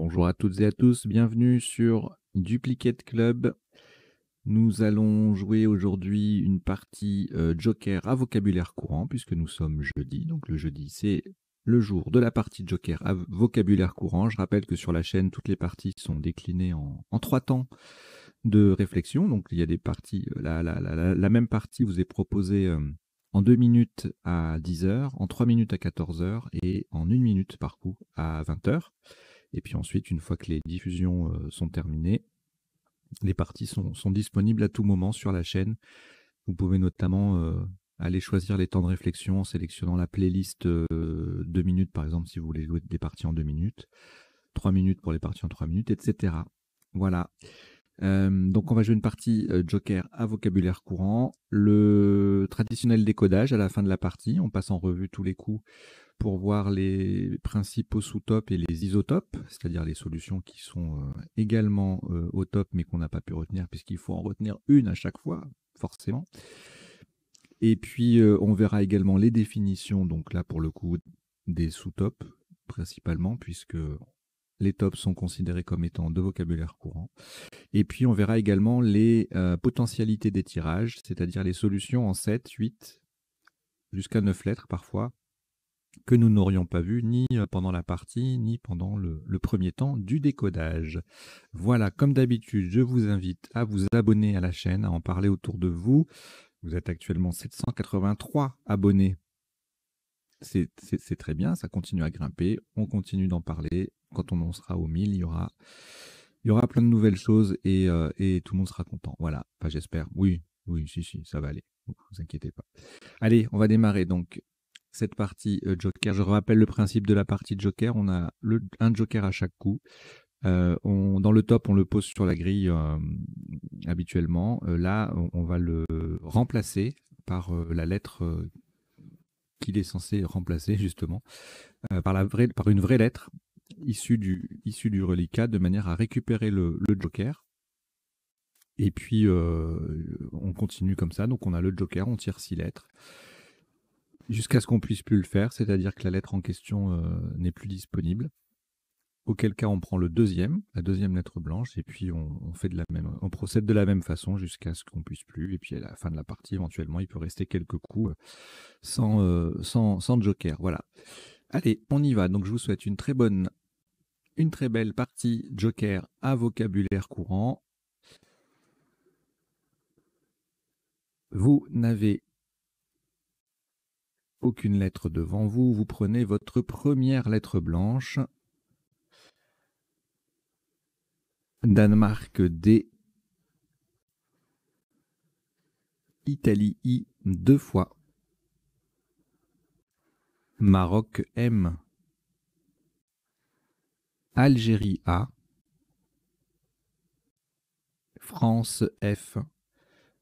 Bonjour à toutes et à tous, bienvenue sur Duplicate Club. Nous allons jouer aujourd'hui une partie Joker à vocabulaire courant puisque nous sommes jeudi. Donc le jeudi, c'est le jour de la partie Joker à vocabulaire courant. Je rappelle que sur la chaîne, toutes les parties sont déclinées en 3 temps de réflexion. Donc il y a des parties, la même partie vous est proposée en 2 minutes à 10 heures, en 3 minutes à 14 heures et en 1 minute par coup à 20 heures. Et puis ensuite, une fois que les diffusions sont terminées, les parties sont disponibles à tout moment sur la chaîne. Vous pouvez notamment aller choisir les temps de réflexion en sélectionnant la playlist 2 minutes, par exemple, si vous voulez jouer des parties en 2 minutes, 3 minutes pour les parties en 3 minutes, etc. Voilà. Donc on va jouer une partie Joker à vocabulaire courant. Le traditionnel décodage à la fin de la partie, on passe en revue tous les coups pour voir les principaux sous-tops et les isotopes, c'est-à-dire les solutions qui sont également au top mais qu'on n'a pas pu retenir puisqu'il faut en retenir une à chaque fois, forcément. Et puis on verra également les définitions, donc là pour le coup des sous-tops principalement, puisque les tops sont considérés comme étant de vocabulaire courant. Et puis on verra également les potentialités des tirages, c'est-à-dire les solutions en 7, 8, jusqu'à 9 lettres parfois, que nous n'aurions pas vu ni pendant la partie, ni pendant le premier temps du décodage. Voilà, comme d'habitude, je vous invite à vous abonner à la chaîne, à en parler autour de vous. Vous êtes actuellement 783 abonnés. C'est très bien, ça continue à grimper, on continue d'en parler. Quand on en sera aux 1000, il y aura plein de nouvelles choses et tout le monde sera content. Voilà, enfin j'espère. Oui, si, ça va aller. Ne vous inquiétez pas. Allez, on va démarrer donc cette partie Joker. Je rappelle le principe de la partie Joker. On a un Joker à chaque coup. Dans le top, on le pose sur la grille habituellement. Là, on va le remplacer par la lettre qu'il est censé remplacer, justement, par une vraie lettre issue du reliquat, de manière à récupérer le Joker. Et puis, on continue comme ça. Donc, on a le Joker, on tire 6 lettres. Jusqu'à ce qu'on puisse plus le faire, c'est-à-dire que la lettre en question n'est plus disponible. Auquel cas, on prend la deuxième lettre blanche, et puis on procède de la même façon jusqu'à ce qu'on puisse plus. Et puis à la fin de la partie, éventuellement, il peut rester quelques coups sans joker. Voilà. Allez, on y va. Donc je vous souhaite une très belle partie joker à vocabulaire courant. Vous n'avez aucune lettre devant vous. Vous prenez votre première lettre blanche. Danemark D. Italie I 2 fois. Maroc M. Algérie A. France F.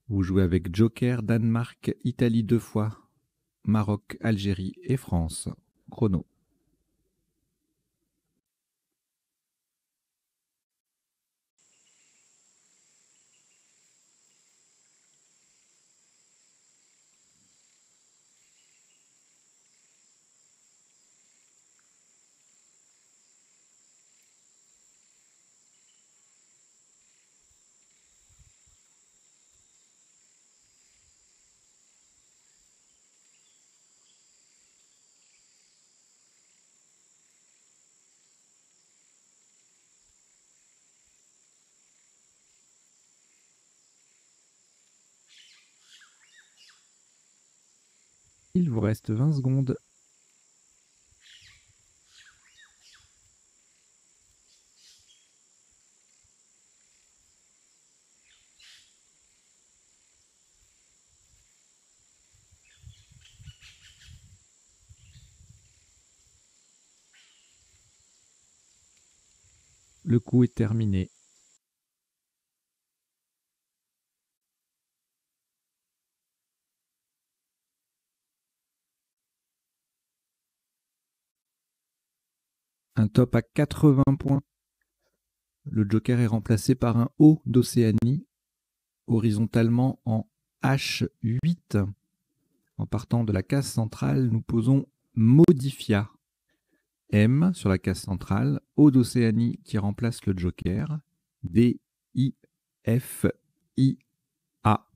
Vous jouez avec Joker, Danemark, Italie 2 fois. Maroc, Algérie et France. Chrono. Il vous reste 20 secondes. Le coup est terminé. Un top à 80 points. Le Joker est remplacé par un O d'Océanie, horizontalement en H8. En partant de la case centrale, nous posons Modifia. M sur la case centrale, O d'Océanie qui remplace le joker, D, I, F, I, A.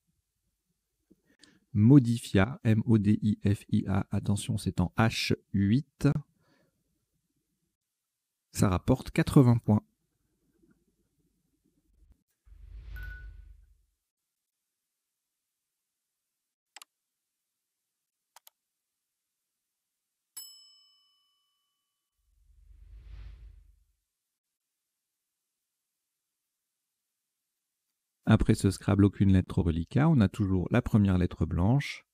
Modifia, M-O-D-I-F-I-A, attention c'est en H8, ça rapporte 80 points. Après ce Scrabble, aucune lettre au reliquat, on a toujours la première lettre blanche.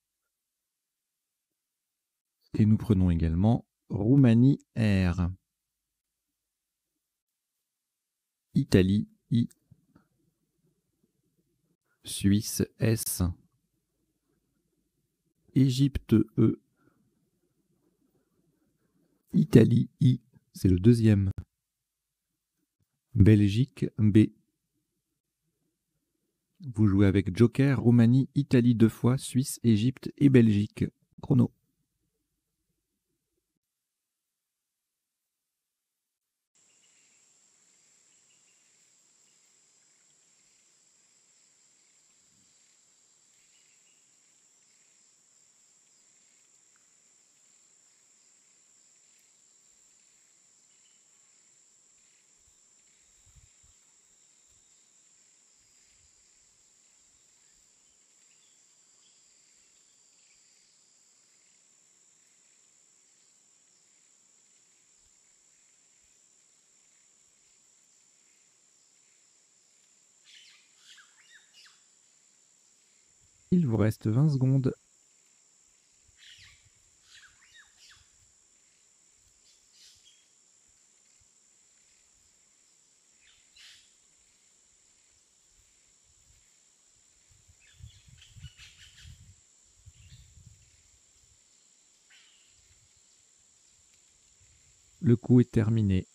Et nous prenons également Roumanie R. Italie I. Suisse S. Égypte E. Italie I. C'est le deuxième. Belgique B. Vous jouez avec Joker, Roumanie, Italie 2 fois, Suisse, Égypte et Belgique. Chrono. Il vous reste 20 secondes. Le coup est terminé.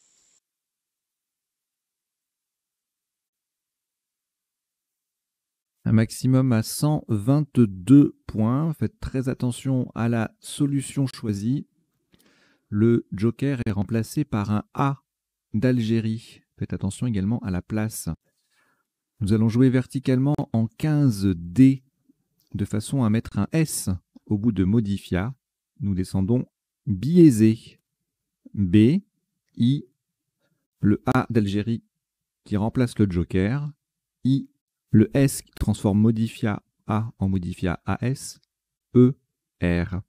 Un maximum à 122 points. Faites très attention à la solution choisie. Le joker est remplacé par un A d'Algérie. Faites attention également à la place. Nous allons jouer verticalement en 15D de façon à mettre un S au bout de Modifia. Nous descendons biaisé. B, I, le A d'Algérie qui remplace le joker. I, le S qui transforme Modifia A en Modifia AS. E, R.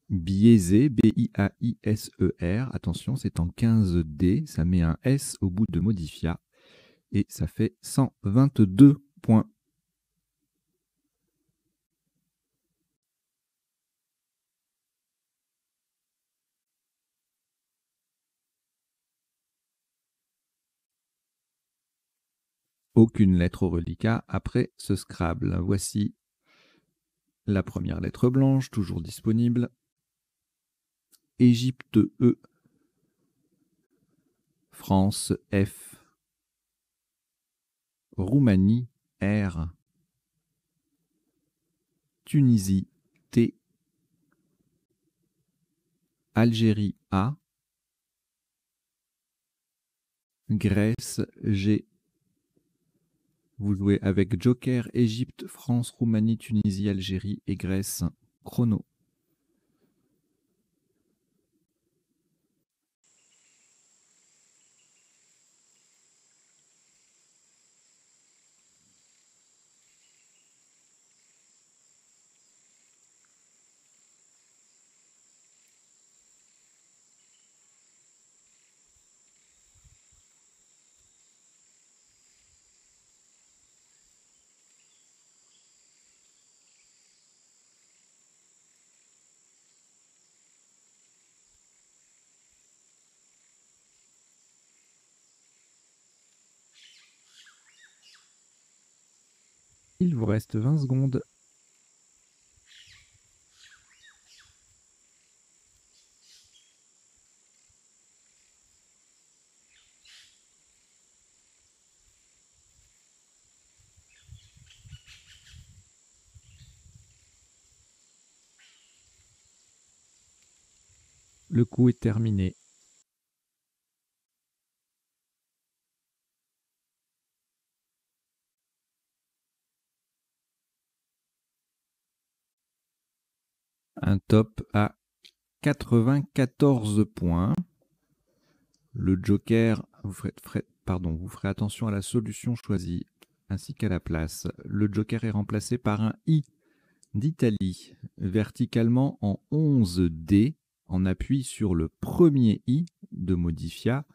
Biaisé, B-I-A-I-S-E-R. Attention, c'est en 15D. Ça met un S au bout de Modifia. Et ça fait 122 points. Aucune lettre au reliquat après ce Scrabble. Voici la première lettre blanche, toujours disponible. Égypte E. France F. Roumanie R. Tunisie T. Algérie A. Grèce G. Vous jouez avec Joker, Égypte, France, Roumanie, Tunisie, Algérie et Grèce. Chrono. Il vous reste 20 secondes. Le coup est terminé. Un top à 94 points. Le joker, vous ferez attention à la solution choisie ainsi qu'à la place. Le joker est remplacé par un I d'Italie, verticalement en 11 dés, en appui sur le premier I de Modifia.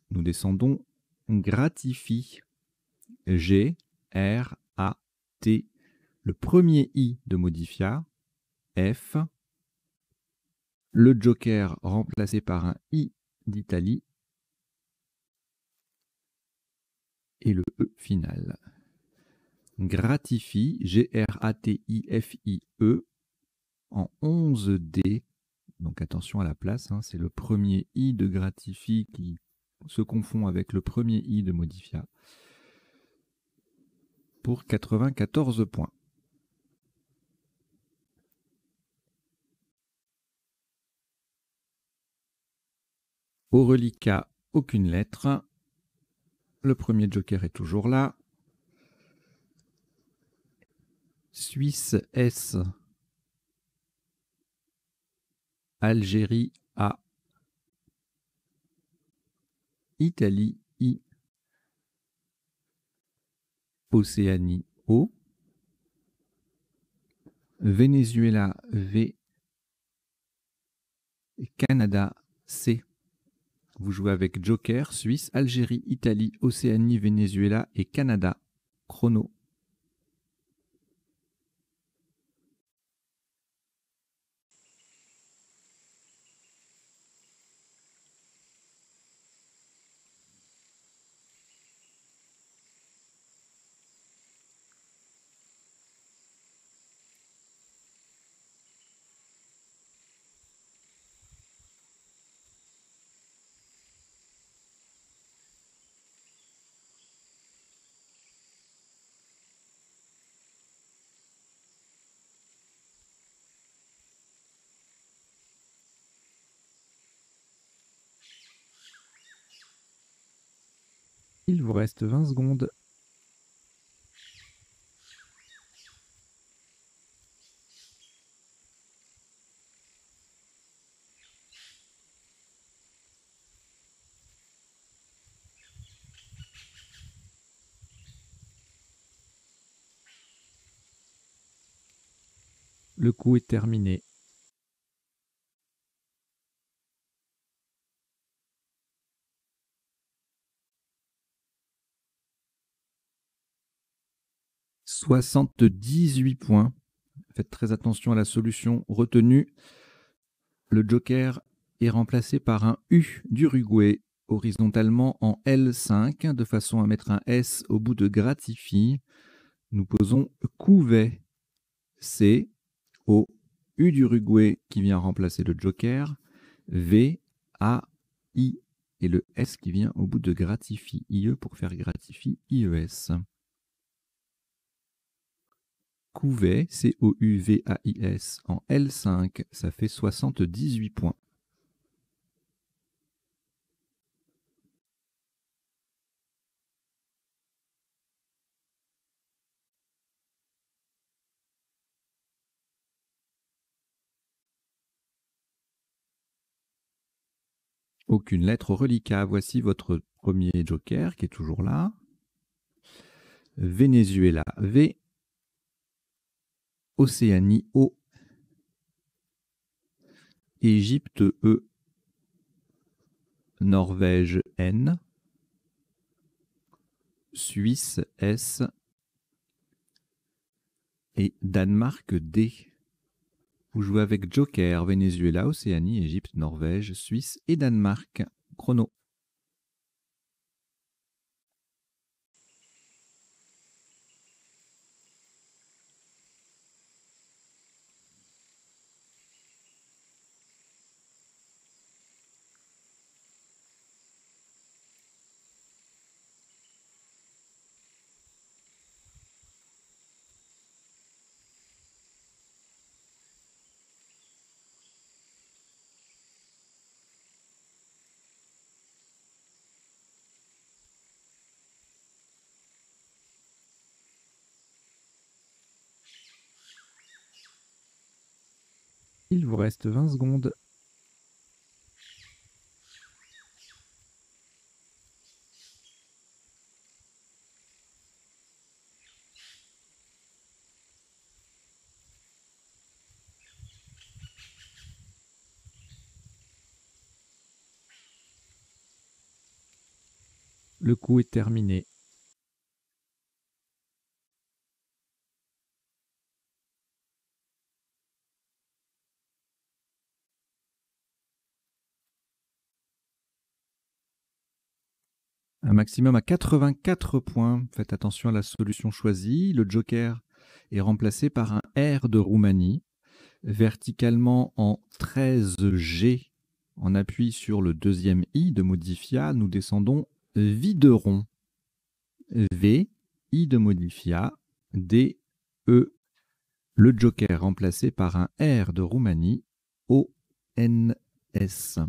Nous descendons Gratifie, G, R, A, T. Le premier I de Modifia, F. Le joker remplacé par un I d'Italie et le E final. Gratifie, G-R-A-T-I-F-I-E, en 11 dés. Donc attention à la place, hein, c'est le premier I de Gratifie qui se confond avec le premier I de Modifia. Pour 94 points. Au reliquat, aucune lettre. Le premier joker est toujours là. Suisse S. Algérie A. Italie I. Océanie O. Venezuela V. Et Canada C. Vous jouez avec Joker, Suisse, Algérie, Italie, Océanie, Venezuela et Canada. Chrono. Il vous reste 20 secondes. Le coup est terminé. « 78 points. Faites très attention à la solution retenue. Le joker est remplacé par un U d'Uruguay, horizontalement en L5, de façon à mettre un S au bout de Gratifie. Nous posons Couvet, C, O, U d'Uruguay qui vient remplacer le joker, V, A, I et le S qui vient au bout de Gratifie, IE pour faire Gratifie, IES. Couvet, C-O-U-V-A-I-S, en L5, ça fait 78 points. Aucune lettre au reliquat. Voici votre premier joker qui est toujours là. Venezuela, V. Océanie, O. Égypte, E. Norvège, N. Suisse, S. Et Danemark, D. Vous jouez avec joker, Venezuela, Océanie, Égypte, Norvège, Suisse et Danemark. Chrono. Il vous reste 20 secondes. Le coup est terminé. Un maximum à 84 points. Faites attention à la solution choisie. Le joker est remplacé par un R de Roumanie. Verticalement en 13G, on appuie sur le deuxième I de Modifia. Nous descendons Videron. V, I de Modifia, D, E. Le joker remplacé par un R de Roumanie. O, N, S.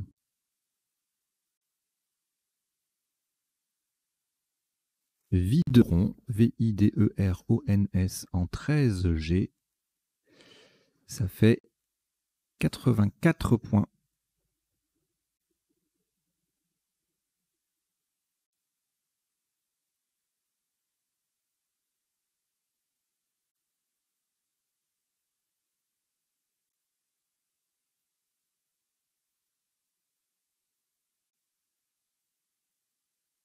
Videron, V-I-D-E-R-O-N-S en 13G, ça fait 84 points.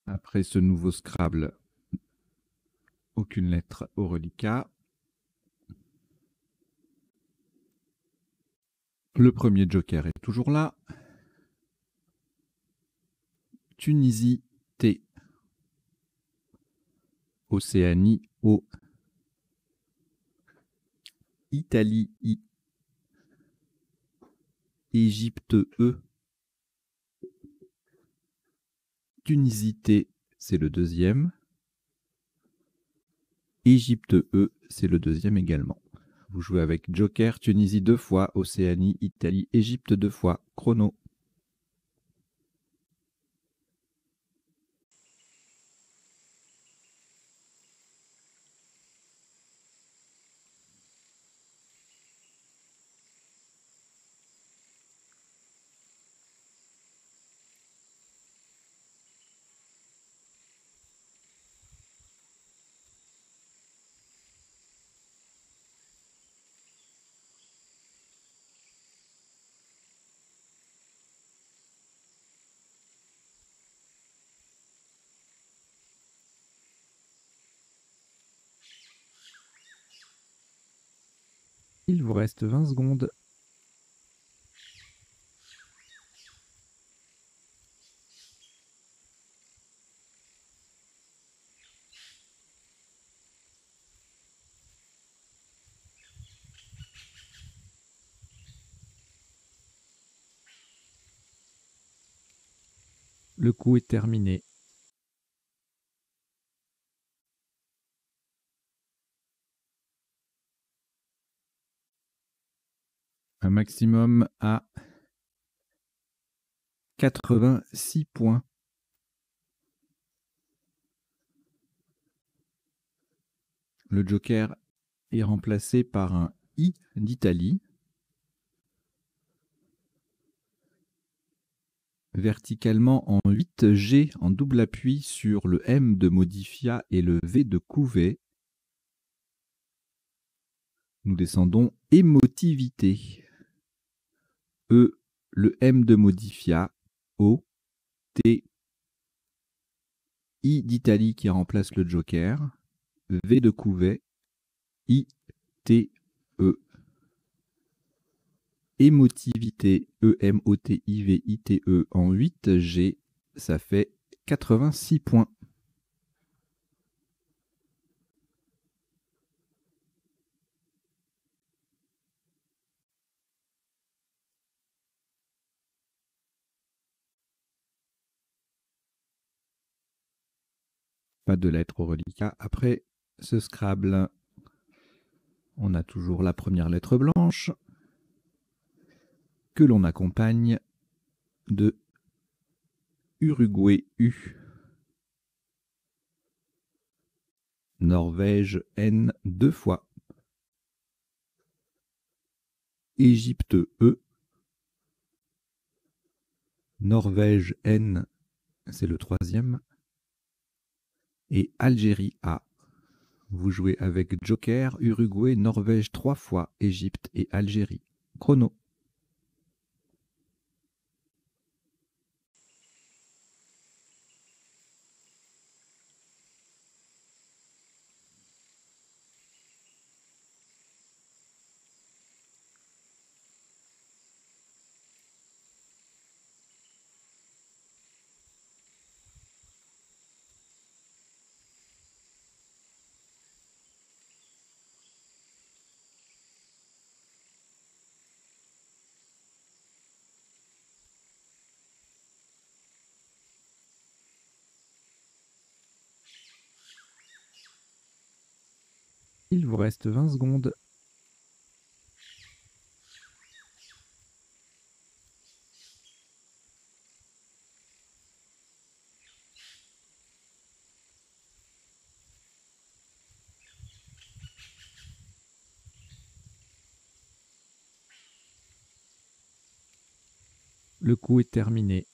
Après ce nouveau Scrabble, aucune lettre au reliquat. Le premier joker est toujours là. Tunisie, T. Océanie, O. Italie, I. Égypte, E. Tunisie, T, c'est le deuxième. Égypte, E, c'est le deuxième également. Vous jouez avec joker, Tunisie 2 fois, Océanie, Italie, Égypte 2 fois. Chrono. Il vous reste 20 secondes. Le coup est terminé. Un maximum à 86 points. Le joker est remplacé par un I d'Italie. Verticalement en 8G en double appui sur le M de Modifia et le V de Couvet. Nous descendons émotivité. E, le M de Modifia. O, T, I d'Italie qui remplace le joker. V de Couvet. I, T, E. Émotivité, E-M-O-T-I-V-I-T-E en 8G, ça fait 86 points. Pas de lettre au reliquat. Après ce Scrabble, on a toujours la première lettre blanche que l'on accompagne de Uruguay U, Norvège N 2 fois, Égypte E, Norvège N, c'est le troisième, et Algérie A. Vous jouez avec Joker, Uruguay, Norvège 3 fois, Égypte et Algérie. Chrono. Il vous reste 20 secondes. Le coup est terminé.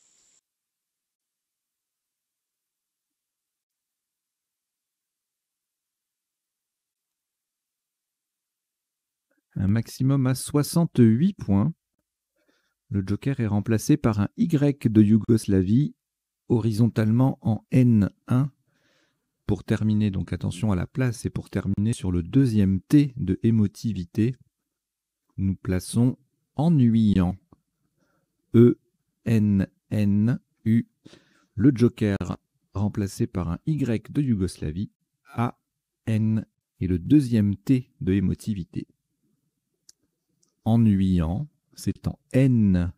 Un maximum à 68 points. Le Joker est remplacé par un Y de Yougoslavie, horizontalement en N1. Pour terminer, donc attention à la place, et pour terminer sur le deuxième T de émotivité, nous plaçons ennuyant. E-N-N-U. Le Joker remplacé par un Y de Yougoslavie, A-N, et le deuxième T de émotivité. Ennuyant, c'est en N1,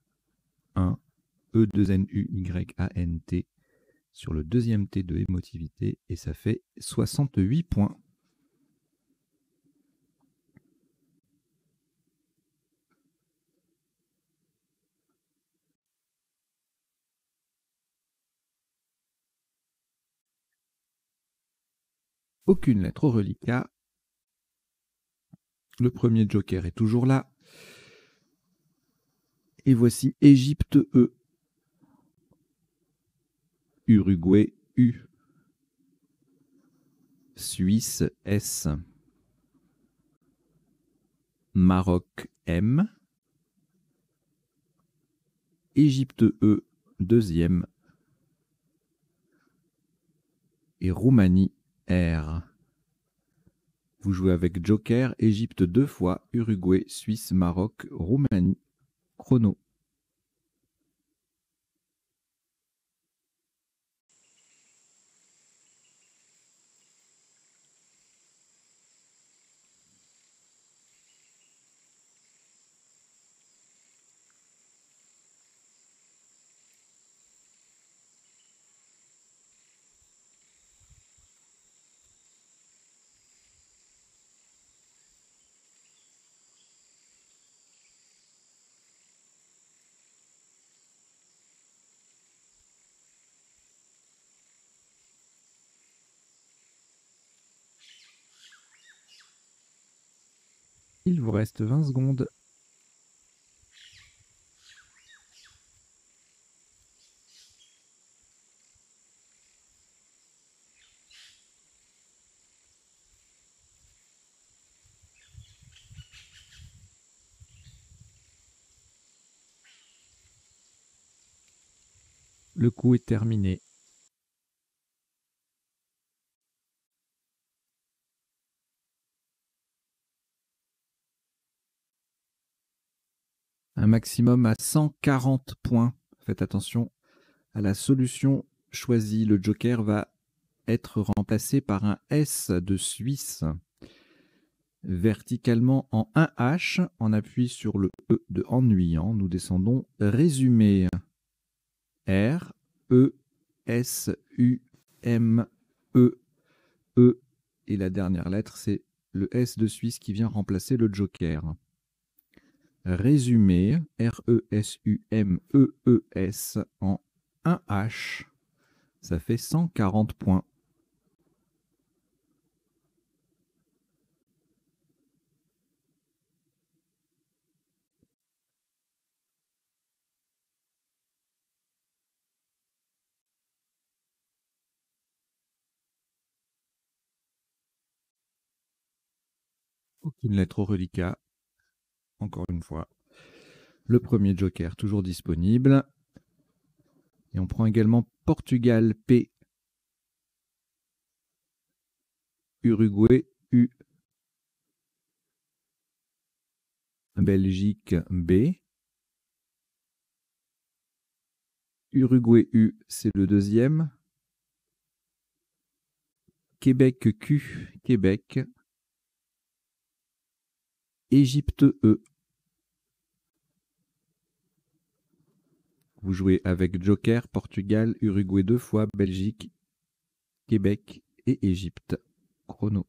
E2NUYANT, sur le deuxième T de émotivité, et ça fait 68 points. Aucune lettre au reliquat. Le premier Joker est toujours là. Et voici Égypte E, Uruguay U, Suisse S, Maroc M, Égypte E deuxième et Roumanie R. Vous jouez avec Joker, Égypte 2 fois, Uruguay, Suisse, Maroc, Roumanie. Chrono. Il vous reste 20 secondes. Le coup est terminé. Un maximum à 140 points. Faites attention à la solution choisie. Le Joker va être remplacé par un S de Suisse. Verticalement en 1H, on appuie sur le E de ennuyant. Nous descendons résumé. R, E, S, U, M, E, E. Et la dernière lettre, c'est le S de Suisse qui vient remplacer le Joker. Résumé, R-E-S-U-M-E-E-S en 1H. Ça fait 140 points. Aucune lettre au reliquat. Encore une fois. Le premier joker toujours disponible. Et on prend également Portugal P. Uruguay U. Belgique B. Uruguay U, c'est le deuxième. Québec Q, Québec. Égypte E. Vous jouez avec Joker, Portugal, Uruguay 2 fois, Belgique, Québec et Égypte. Chrono.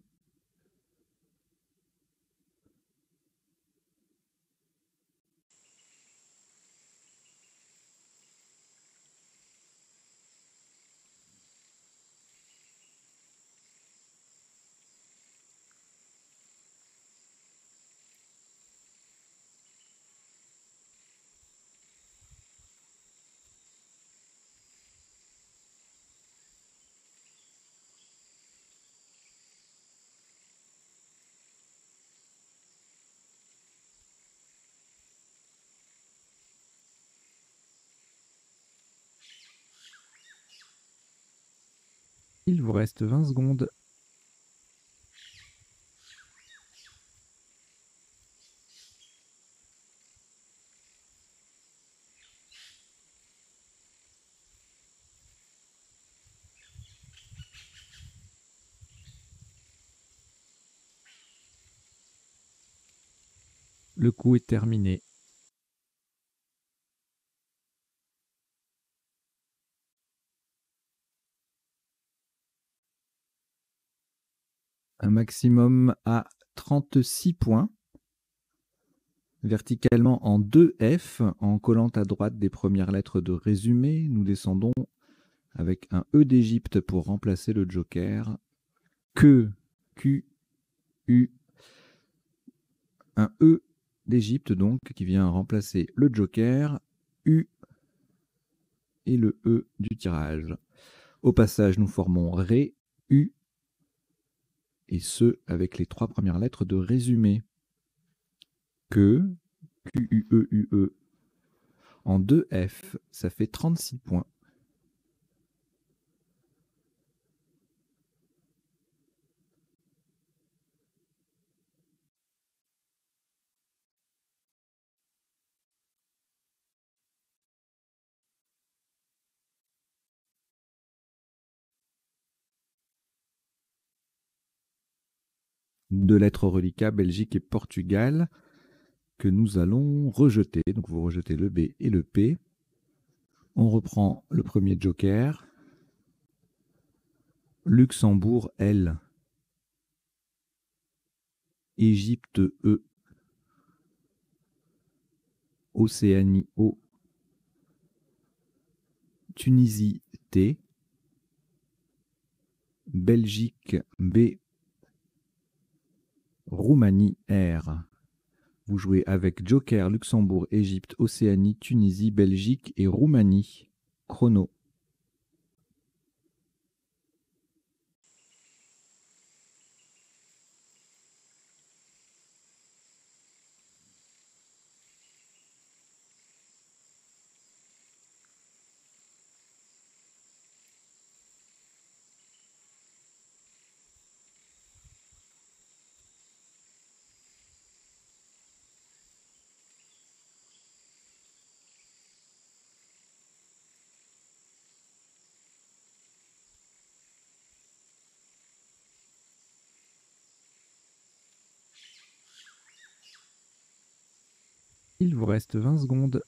Il vous reste 20 secondes. Le coup est terminé. Un maximum à 36 points. Verticalement en 2F, en collant à droite des premières lettres de résumé, nous descendons avec un E d'Égypte pour remplacer le joker. Que, Q, U, un E d'Égypte donc qui vient remplacer le joker, U et le E du tirage. Au passage, nous formons Ré, U, et ce avec les trois premières lettres de résumé. Que, Q, U, E, U, E. En 2F, ça fait 36 points. Deux lettres reliquats, Belgique et Portugal, que nous allons rejeter. Donc vous rejetez le B et le P. On reprend le premier joker. Luxembourg L. Égypte E. Océanie O. Tunisie T. Belgique B. Roumanie R. Vous jouez avec Joker, Luxembourg, Égypte, Océanie, Tunisie, Belgique et Roumanie. Chrono. Il vous reste 20 secondes.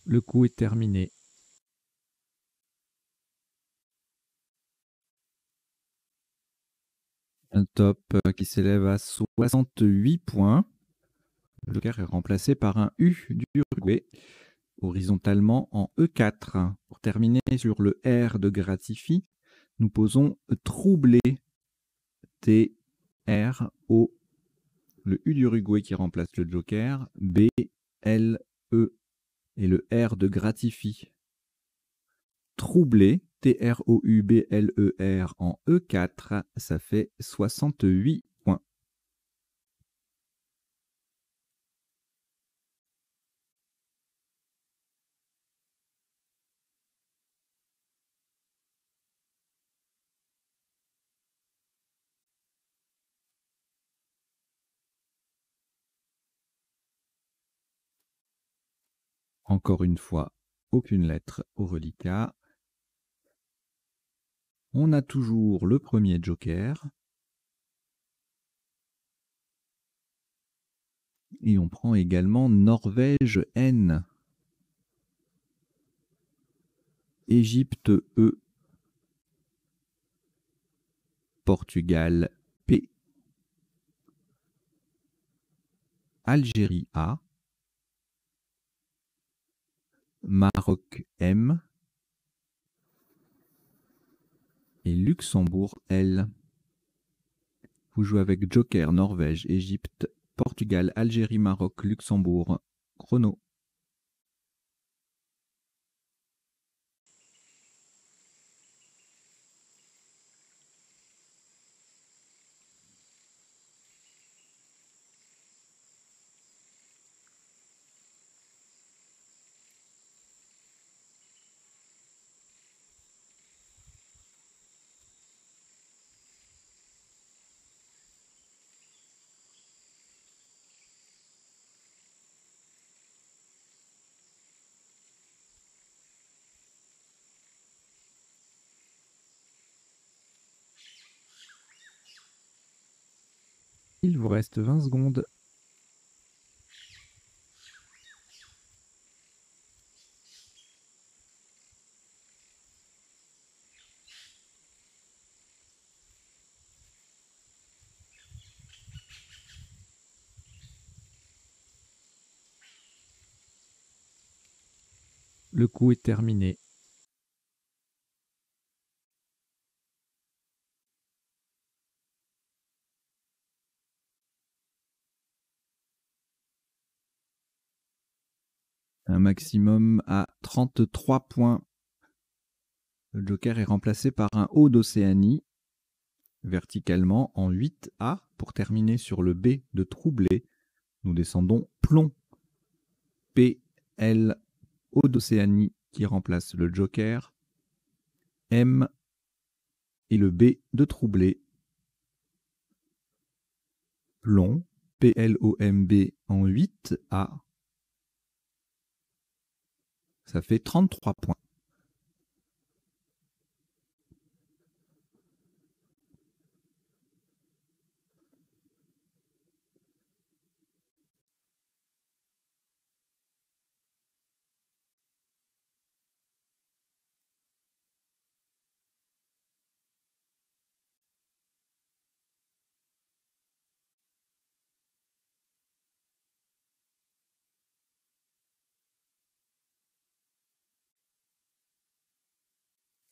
Le coup est terminé. Un top qui s'élève à 68 points. Le joker est remplacé par un U d'Uruguay, horizontalement en E4. Pour terminer sur le R de Gratifie, Nous posons troubler, T-R-O, le U d'Uruguay qui remplace le joker, B-L-E, et le R de gratifie. Troubler, T-R-O-U-B-L-E-R en E4, ça fait 68 points. Encore une fois, aucune lettre au reliquat. On a toujours le premier joker. Et on prend également Norvège N. Égypte E. Portugal P. Algérie A. Maroc M. Et Luxembourg L. Vous jouez avec joker, Norvège, Égypte, Portugal, Algérie, Maroc, Luxembourg. Chrono. Il vous reste 20 secondes. Le coup est terminé. Un maximum à 33 points. Le joker est remplacé par un O d'Océanie, verticalement en 8A. Pour terminer sur le B de troublé, nous descendons plomb. P, L, O d'Océanie qui remplace le joker. M et le B de troublé. Plomb, P-L-O-M-B en 8A. Ça fait 33 points.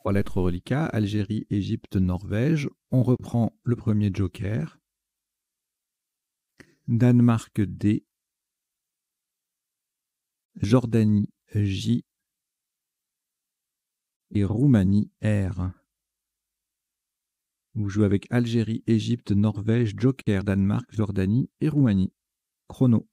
Trois lettres au reliquat, Algérie, Égypte, Norvège. On reprend le premier joker. Danemark D. Jordanie J. Et Roumanie R. Vous jouez avec Algérie, Égypte, Norvège, joker, Danemark, Jordanie et Roumanie. Chrono.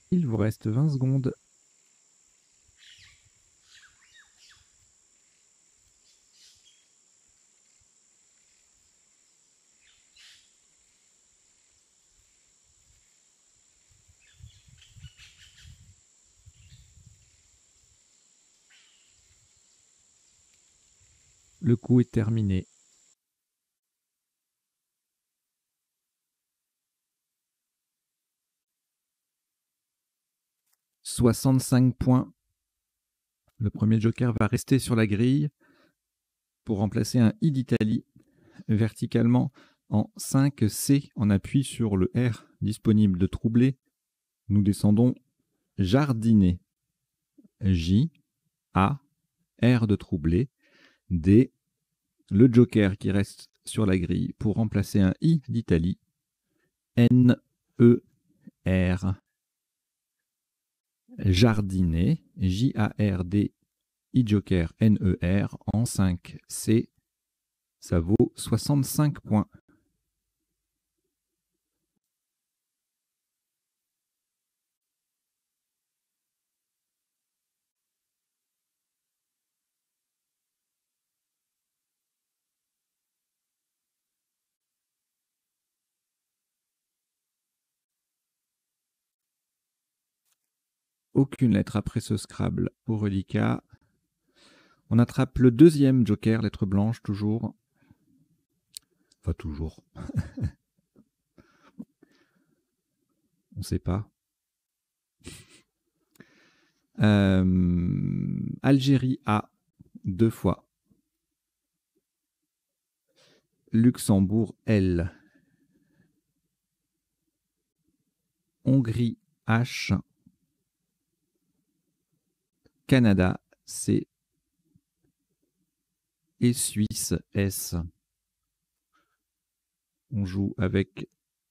Il vous reste 20 secondes. Le coup est terminé. « 65 points. Le premier joker va rester sur la grille pour remplacer un I d'Italie verticalement en 5C en appui sur le R disponible de troublé. Nous descendons jardiner. J, A, R de troublé, D, le joker qui reste sur la grille pour remplacer un I d'Italie, N, E, R, jardiner, J-A-R-D, I joker, N-E-R, en 5C, ça vaut 65 points. Aucune lettre après ce Scrabble pour Relica. On attrape le deuxième joker, lettre blanche, toujours. Enfin, toujours. On ne sait pas. Algérie A, 2 fois. Luxembourg L. Hongrie H. Canada C. Et Suisse S. On joue avec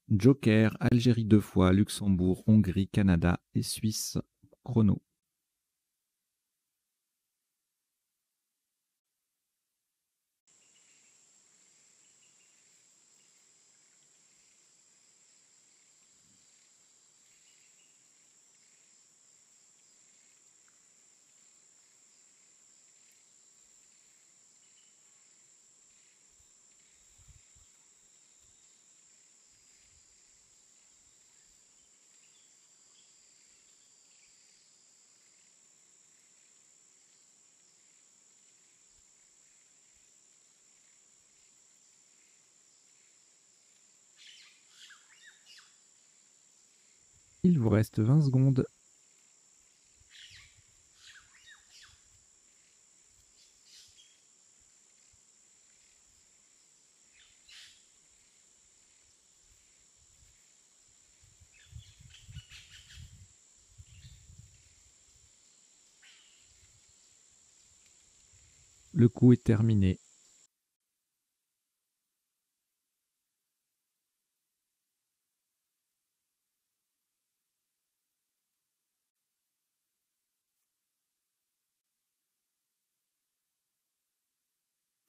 joker, Algérie 2 fois, Luxembourg, Hongrie, Canada et Suisse. Chrono. Il vous reste 20 secondes. Le coup est terminé.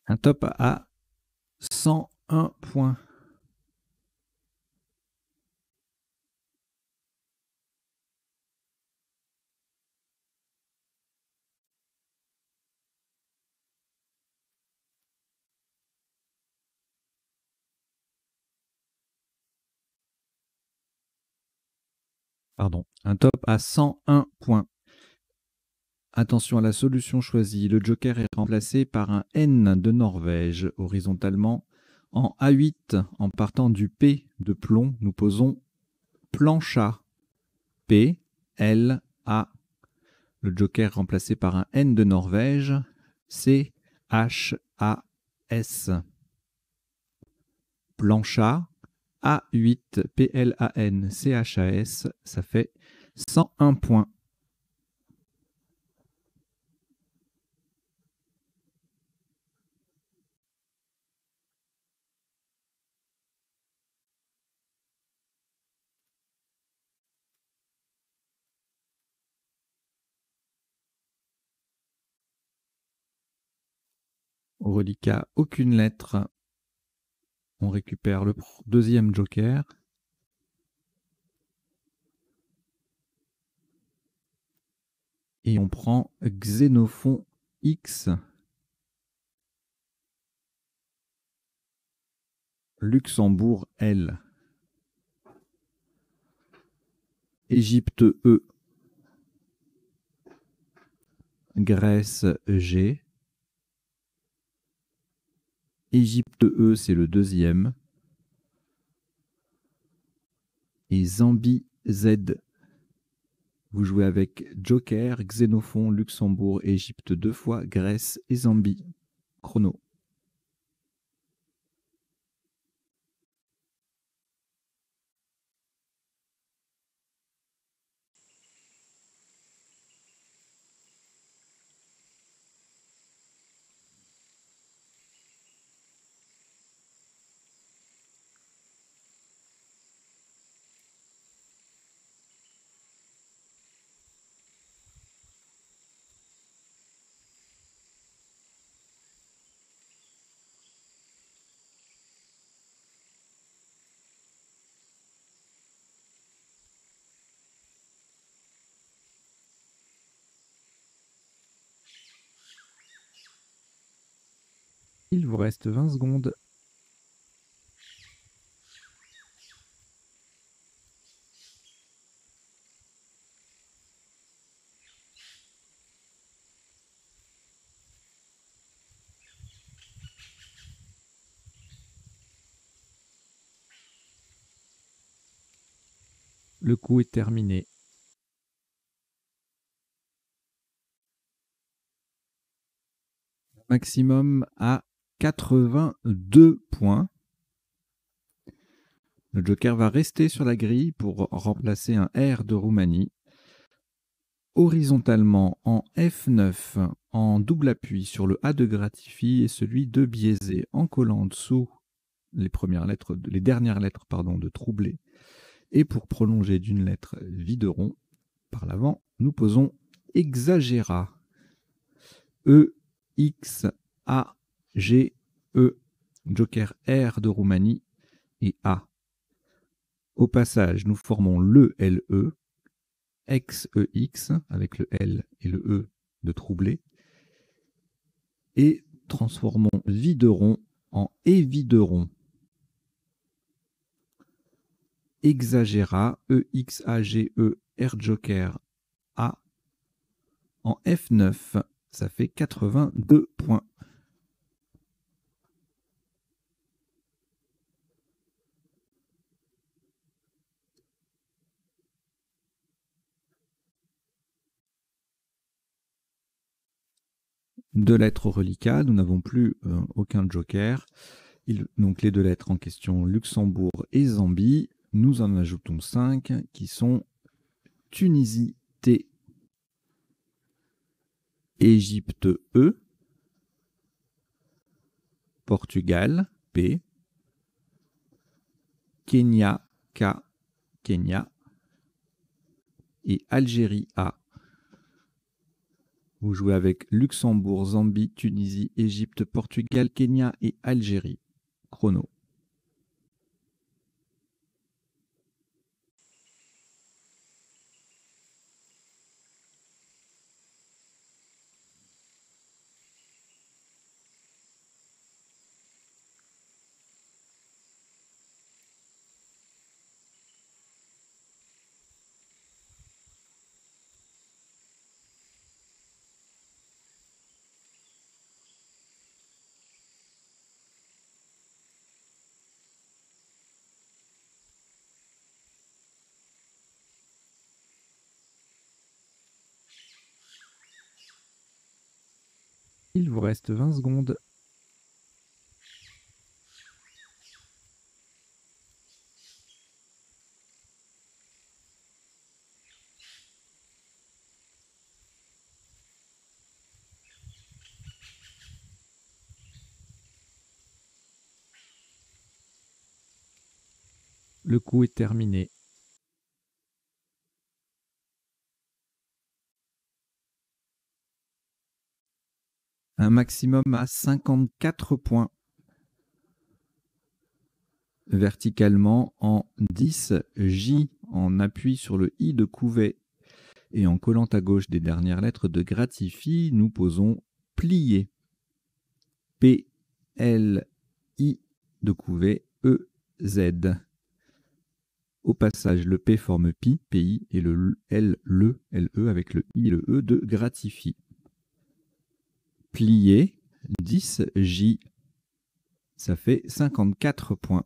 Un top à 101 points. Pardon, un top à 101 points. Attention à la solution choisie. Le joker est remplacé par un N de Norvège horizontalement. En A8, en partant du P de plomb, nous posons plancha. P, L, A. Le joker remplacé par un N de Norvège. C, H, A, S. Plancha. A8, P-L-A-N, C-H-A-S. Ça fait 101 points. Au reliquat, aucune lettre. On récupère le deuxième joker. Et on prend Xénophon X. Luxembourg L. Égypte E. Grèce G. Égypte E, c'est le deuxième. Et Zambie Z. Vous jouez avec Joker, Xénophon, Luxembourg, Égypte 2 fois, Grèce et Zambie. Chrono. Il vous reste 20 secondes. Le coup est terminé. Maximum à 82 points. Le Joker va rester sur la grille pour remplacer un R de Roumanie. Horizontalement en F9, en double appui sur le A de Gratifie et celui de Biaisé, en collant en dessous les dernières lettres de Troublé. Et pour prolonger d'une lettre Videron par l'avant, nous posons Exagéra. E, X, A, G, E. Joker R de Roumanie et A. Au passage, nous formons le LE, XEX, avec le L et le E de Troublé, et transformons Videron en Évideron. Exagéra, E-X-A-G-E, R-Joker, A, en F9, ça fait 82 points. Deux lettres au reliquat, nous n'avons plus aucun joker. Donc les deux lettres en question, Luxembourg et Zambie. Nous en ajoutons 5 qui sont Tunisie T, Égypte E, Portugal P, Kenya K, Kenya et Algérie A. Vous jouez avec Luxembourg, Zambie, Tunisie, Égypte, Portugal, Kenya et Algérie. Chrono. Il vous reste 20 secondes. Le coup est terminé. Un maximum à 54 points. Verticalement en 10, J en appui sur le I de Couvet et en collant à gauche des dernières lettres de Gratifie, nous posons plier. P, L, I de Couvet, E, Z. Au passage, le P forme pi, PI, et le L, LE avec le I et le E de Gratifie. Plier, 10, J, ça fait 54 points.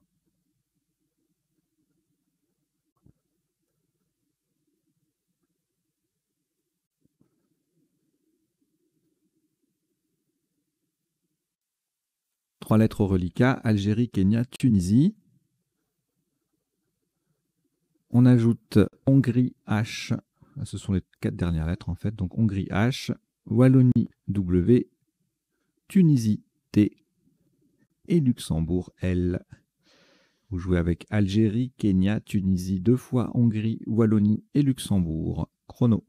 Trois lettres au reliquat, Algérie, Kenya, Tunisie. On ajoute Hongrie H, ce sont les 4 dernières lettres en fait, donc Hongrie H, Wallonie W, Tunisie T et Luxembourg L. Vous jouez avec Algérie, Kenya, Tunisie 2 fois, Hongrie, Wallonie et Luxembourg. Chrono.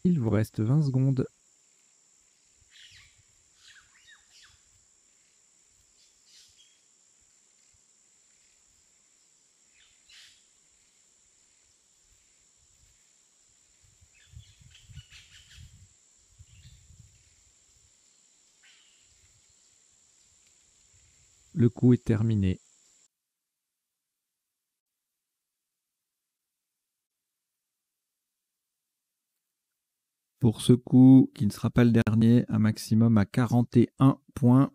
Il vous reste 20 secondes. Le coup est terminé. Pour ce coup, qui ne sera pas le dernier, un maximum à 41 points.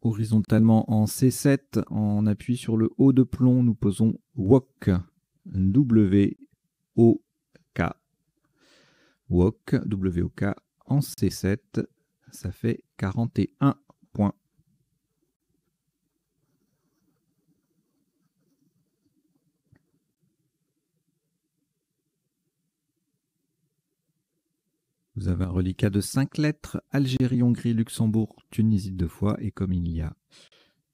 Horizontalement en C7, en appui sur le haut de plomb, nous posons WOK. W-O-K. WOK, W-O-K en C7, ça fait 41 points. Vous avez un reliquat de 5 lettres, Algérie, Hongrie, Luxembourg, Tunisie 2 fois, et comme il y a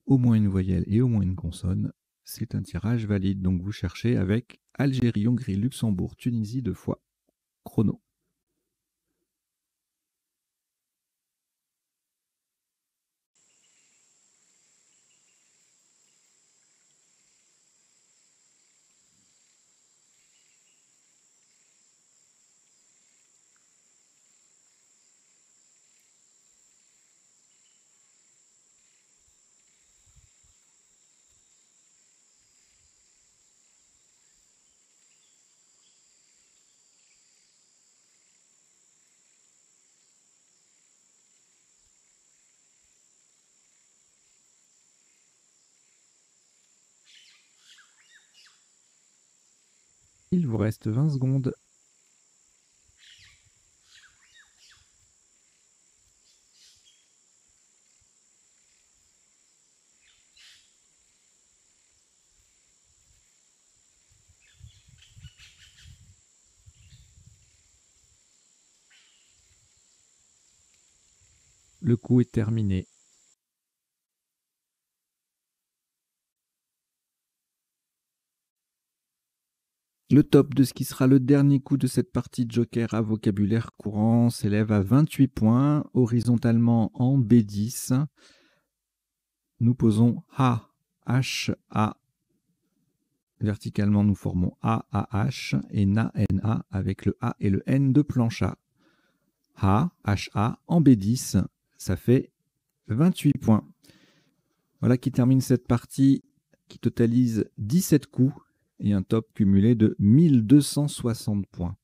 au moins une voyelle et au moins une consonne, c'est un tirage valide. Donc vous cherchez avec Algérie, Hongrie, Luxembourg, Tunisie 2 fois. Chrono. Il vous reste 20 secondes. Le coup est terminé. Le top de ce qui sera le dernier coup de cette partie de Joker à vocabulaire courant s'élève à 28 points, horizontalement en B10. Nous posons A, H, A. Verticalement, nous formons A, A, H et Na, N, A avec le A et le N de plancha. A, H, A en B10, ça fait 28 points. Voilà qui termine cette partie qui totalise 17 coups et un top cumulé de 1260 points.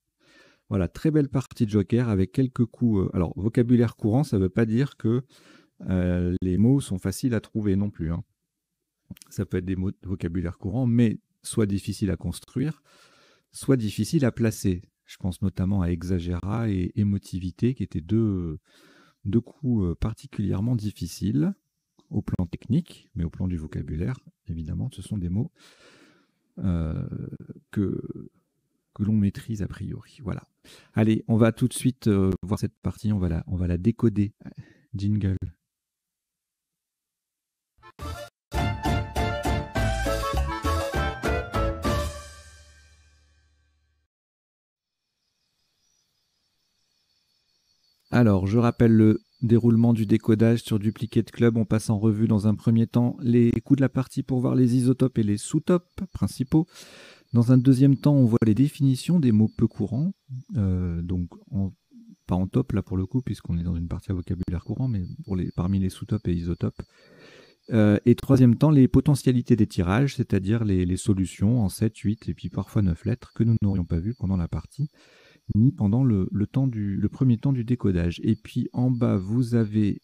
Voilà, très belle partie de Joker avec quelques coups. Alors, vocabulaire courant, ça ne veut pas dire que les mots sont faciles à trouver non plus. Hein. Ça peut être des mots de vocabulaire courant, mais soit difficiles à construire, soit difficiles à placer. Je pense notamment à exagérat et émotivité, qui étaient deux coups particulièrement difficiles au plan technique, mais au plan du vocabulaire, évidemment, ce sont des mots que l'on maîtrise a priori. Voilà. Allez, on va tout de suite voir cette partie, on va la décoder. Jingle. Alors, je rappelle le déroulement du décodage sur Duplicate Club. On passe en revue dans un premier temps les coups de la partie pour voir les isotopes et les sous-topes principaux. Dans un deuxième temps, on voit les définitions des mots peu courants, pas en top là pour le coup, puisqu'on est dans une partie à vocabulaire courant, mais parmi les sous-topes et isotopes. Et troisième temps, les potentialités des tirages, c'est-à-dire les solutions en 7, 8 et puis parfois 9 lettres que nous n'aurions pas vues pendant la partie, ni pendant le premier temps du décodage. Et puis en bas, vous avez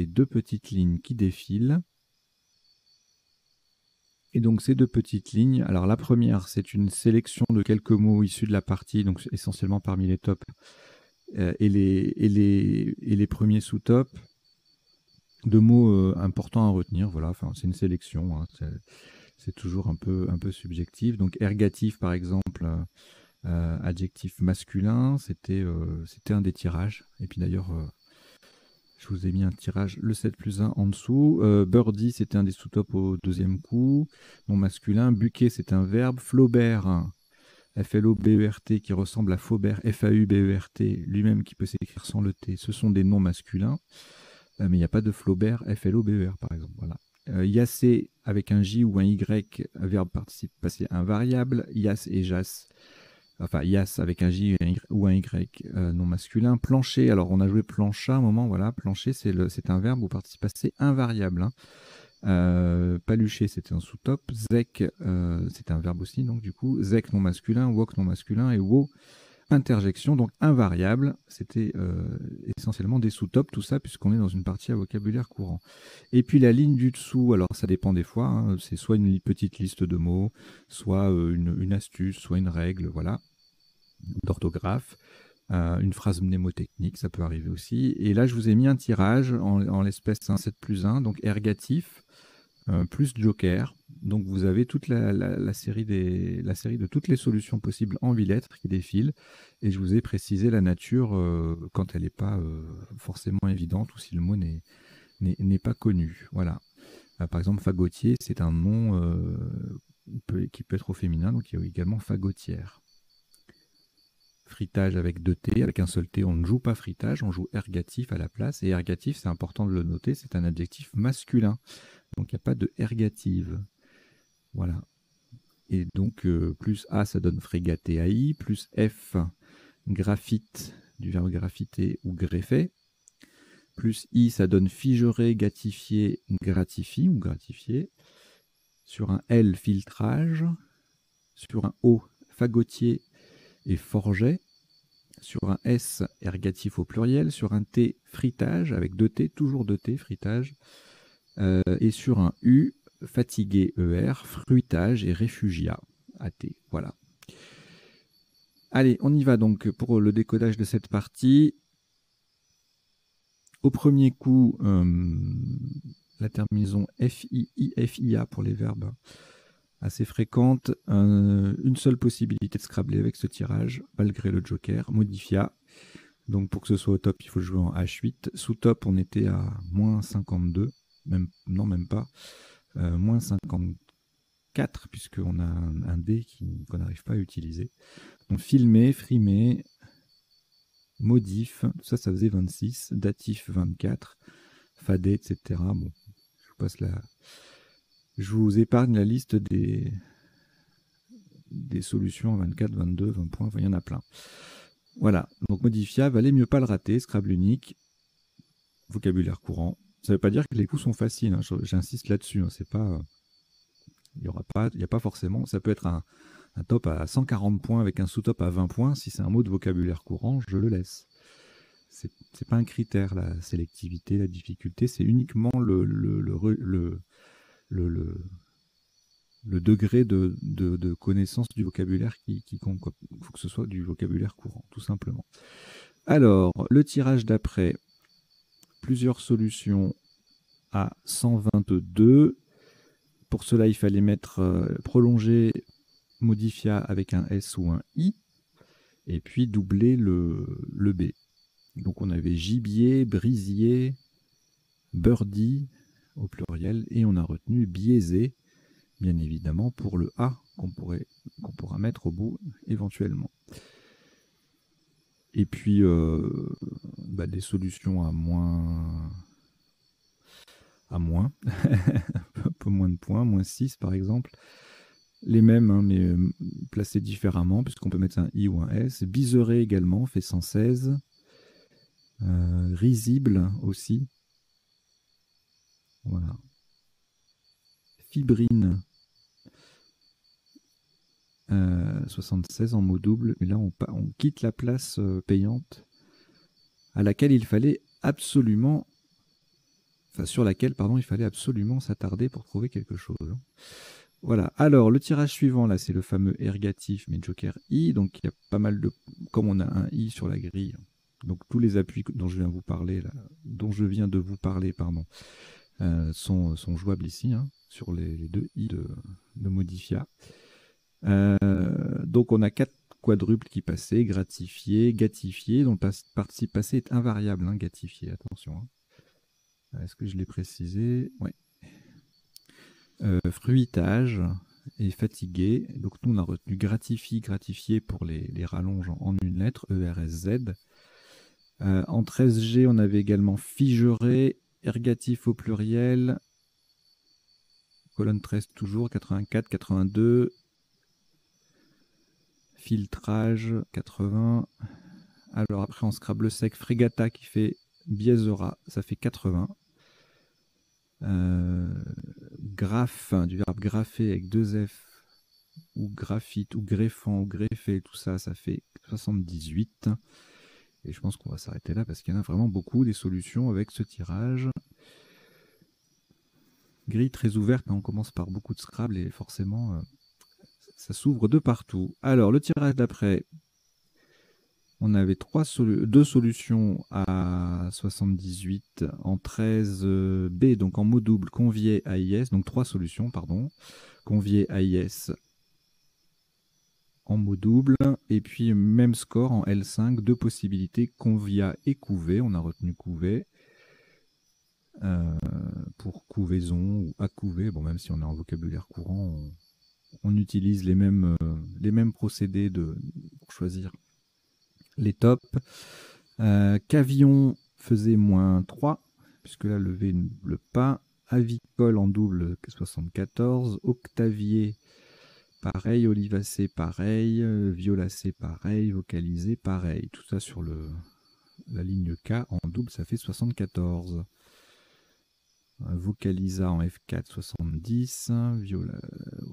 deux petites lignes qui défilent. Et donc ces deux petites lignes, alors la première, c'est une sélection de quelques mots issus de la partie, donc essentiellement parmi les tops et les premiers sous-tops, de mots importants à retenir. Voilà, enfin, c'est une sélection, hein, c'est toujours un peu subjectif. Donc ergatif, par exemple, adjectif masculin, c'était un des tirages. Et puis d'ailleurs, je vous ai mis un tirage, le 7+1 en dessous. Birdie, c'était un des sous-tops au deuxième coup. Non masculin. Buquet, c'est un verbe. Flaubert, F-L-O-B-E-R-T, qui ressemble à Faubert, F-A-U-B-E-R-T, lui-même qui peut s'écrire sans le T. Ce sont des noms masculins. Mais il n'y a pas de Flaubert, F-L-O-B-E-R, par exemple. Voilà. Yassé, avec un J ou un Y, verbe participe passé invariable. Yass et Jas. Enfin, Yass avec un J ou un Y non masculin. Plancher, alors on a joué plancha à un moment, voilà. Plancher, c'est un verbe au participe passé invariable. Hein. Palucher, c'était un sous-top. Zec, c'est un verbe aussi, donc du coup. Zec non masculin, wok non masculin et wo interjection, donc invariable. C'était essentiellement des sous-tops, tout ça, puisqu'on est dans une partie à vocabulaire courant. Et puis la ligne du dessous, alors ça dépend des fois, hein, c'est soit une petite liste de mots, soit une astuce, soit une règle, voilà, d'orthographe, une phrase mnémotechnique, ça peut arriver aussi. Et là, je vous ai mis un tirage en l'espèce 7+1, donc ergatif, plus joker. Donc vous avez toute la série de toutes les solutions possibles en 8 lettres qui défilent. Et je vous ai précisé la nature quand elle n'est pas forcément évidente ou si le mot n'est pas connu. Voilà. Par exemple, fagotier, c'est un nom qui peut être au féminin, donc il y a également fagotière. Fritage avec 2 T, avec un seul T, on ne joue pas fritage, on joue ergatif à la place. Et ergatif, c'est important de le noter, c'est un adjectif masculin. Donc il n'y a pas de ergative. Voilà. Et donc plus A, ça donne frégaté AI, plus F, graphite, du verbe graffiter ou greffer. Plus I, ça donne figerer, gatifier, gratifie ou gratifier. Sur un L, filtrage. Sur un O, fagotier et forget. Sur un S, ergatif au pluriel. Sur un T, fritage, avec 2 T, toujours 2 T, fritage. Et sur un U, fatigué, ER, fruitage et réfugiat, AT. Voilà. Allez, on y va donc pour le décodage de cette partie. Au premier coup, la terminaison FIA pour les verbes assez fréquentes. Une seule possibilité de scrabler avec ce tirage, malgré le joker, modifia. Donc pour que ce soit au top, il faut jouer en H8. Sous top, on était à moins 52. Même pas. Moins 54, puisqu'on a un dé qu'on n'arrive pas à utiliser. Donc filmer, frimer, modif, ça faisait 26, datif 24, fadé, etc. Bon, je vous épargne la liste des solutions 24, 22, 20 points, enfin, il y en a plein. Voilà, donc modifia, valait mieux pas le rater, Scrabble unique, vocabulaire courant. Ça ne veut pas dire que les coups sont faciles, hein, j'insiste là-dessus, hein, c'est pas... Il n'y a pas forcément... Ça peut être un top à 140 points avec un sous-top à 20 points. Si c'est un mot de vocabulaire courant, je le laisse. C'est pas un critère, la sélectivité, la difficulté. C'est uniquement le degré de connaissance du vocabulaire qui compte. Il faut que ce soit du vocabulaire courant, tout simplement. Alors, le tirage d'après, plusieurs solutions à 122. Pour cela, il fallait mettre prolonger modifia avec un S ou un I, et puis doubler le B. Donc on avait gibier, brisier, birdie au pluriel, et on a retenu biaisé, bien évidemment, pour le A qu'on pourra mettre au bout éventuellement. Et puis, des solutions à moins, un peu moins de points, moins 6 par exemple. Les mêmes, hein, mais placés différemment, puisqu'on peut mettre un I ou un S. Biseré également, fait 116. Risible aussi. Voilà. Fibrine, 76 en mot double. Mais là, on quitte la place payante à laquelle il fallait absolument... Enfin, sur laquelle, pardon, il fallait absolument s'attarder pour trouver quelque chose. Voilà. Alors, le tirage suivant, là, c'est le fameux ergatif, mais Joker I. Donc, il y a pas mal de... Comme on a un I sur la grille, donc tous les appuis dont je viens de vous parler, sont jouables ici, hein, sur les deux I de Modifia. Donc, on a 4 quadruples qui passaient, gratifié, gatifié. Donc, le participe passé est invariable, hein, gatifié, attention. Hein. Est-ce que je l'ai précisé? Oui. Fruitage et fatigué. Donc nous on a retenu gratifié pour les rallonges en une lettre, ERSZ. En 13G, on avait également figuré, ergatif au pluriel, colonne 13 toujours, 84, 82, filtrage, 80. Alors après en Scrabble sec, fregata qui fait biaisera, ça fait 80. Graphe, du verbe graffer avec 2 F, ou graphite, ou greffant, ou greffé, tout ça, ça fait 78. Et je pense qu'on va s'arrêter là parce qu'il y en a vraiment beaucoup des solutions avec ce tirage. Grille très ouverte, hein, on commence par beaucoup de Scrabble et forcément ça s'ouvre de partout. Alors le tirage d'après, on avait 2 solutions à 78 en 13B, donc en mot double, Convier AIS, donc 3 solutions, pardon. Convier AIS en mot double, et puis même score en L5, 2 possibilités, Convia et Couvé, on a retenu Couvé. Pour couvaison ou accouver, bon, même si on est en vocabulaire courant, on utilise les mêmes procédés pour choisir les tops. Cavion faisait -3, puisque là, le V ne double pas. Avicole en double, 74. Octavier, pareil. Olivacé, pareil. Violacé, pareil. Vocalisé, pareil. Tout ça sur la ligne K en double, ça fait 74. Vocalisa en F4, 70.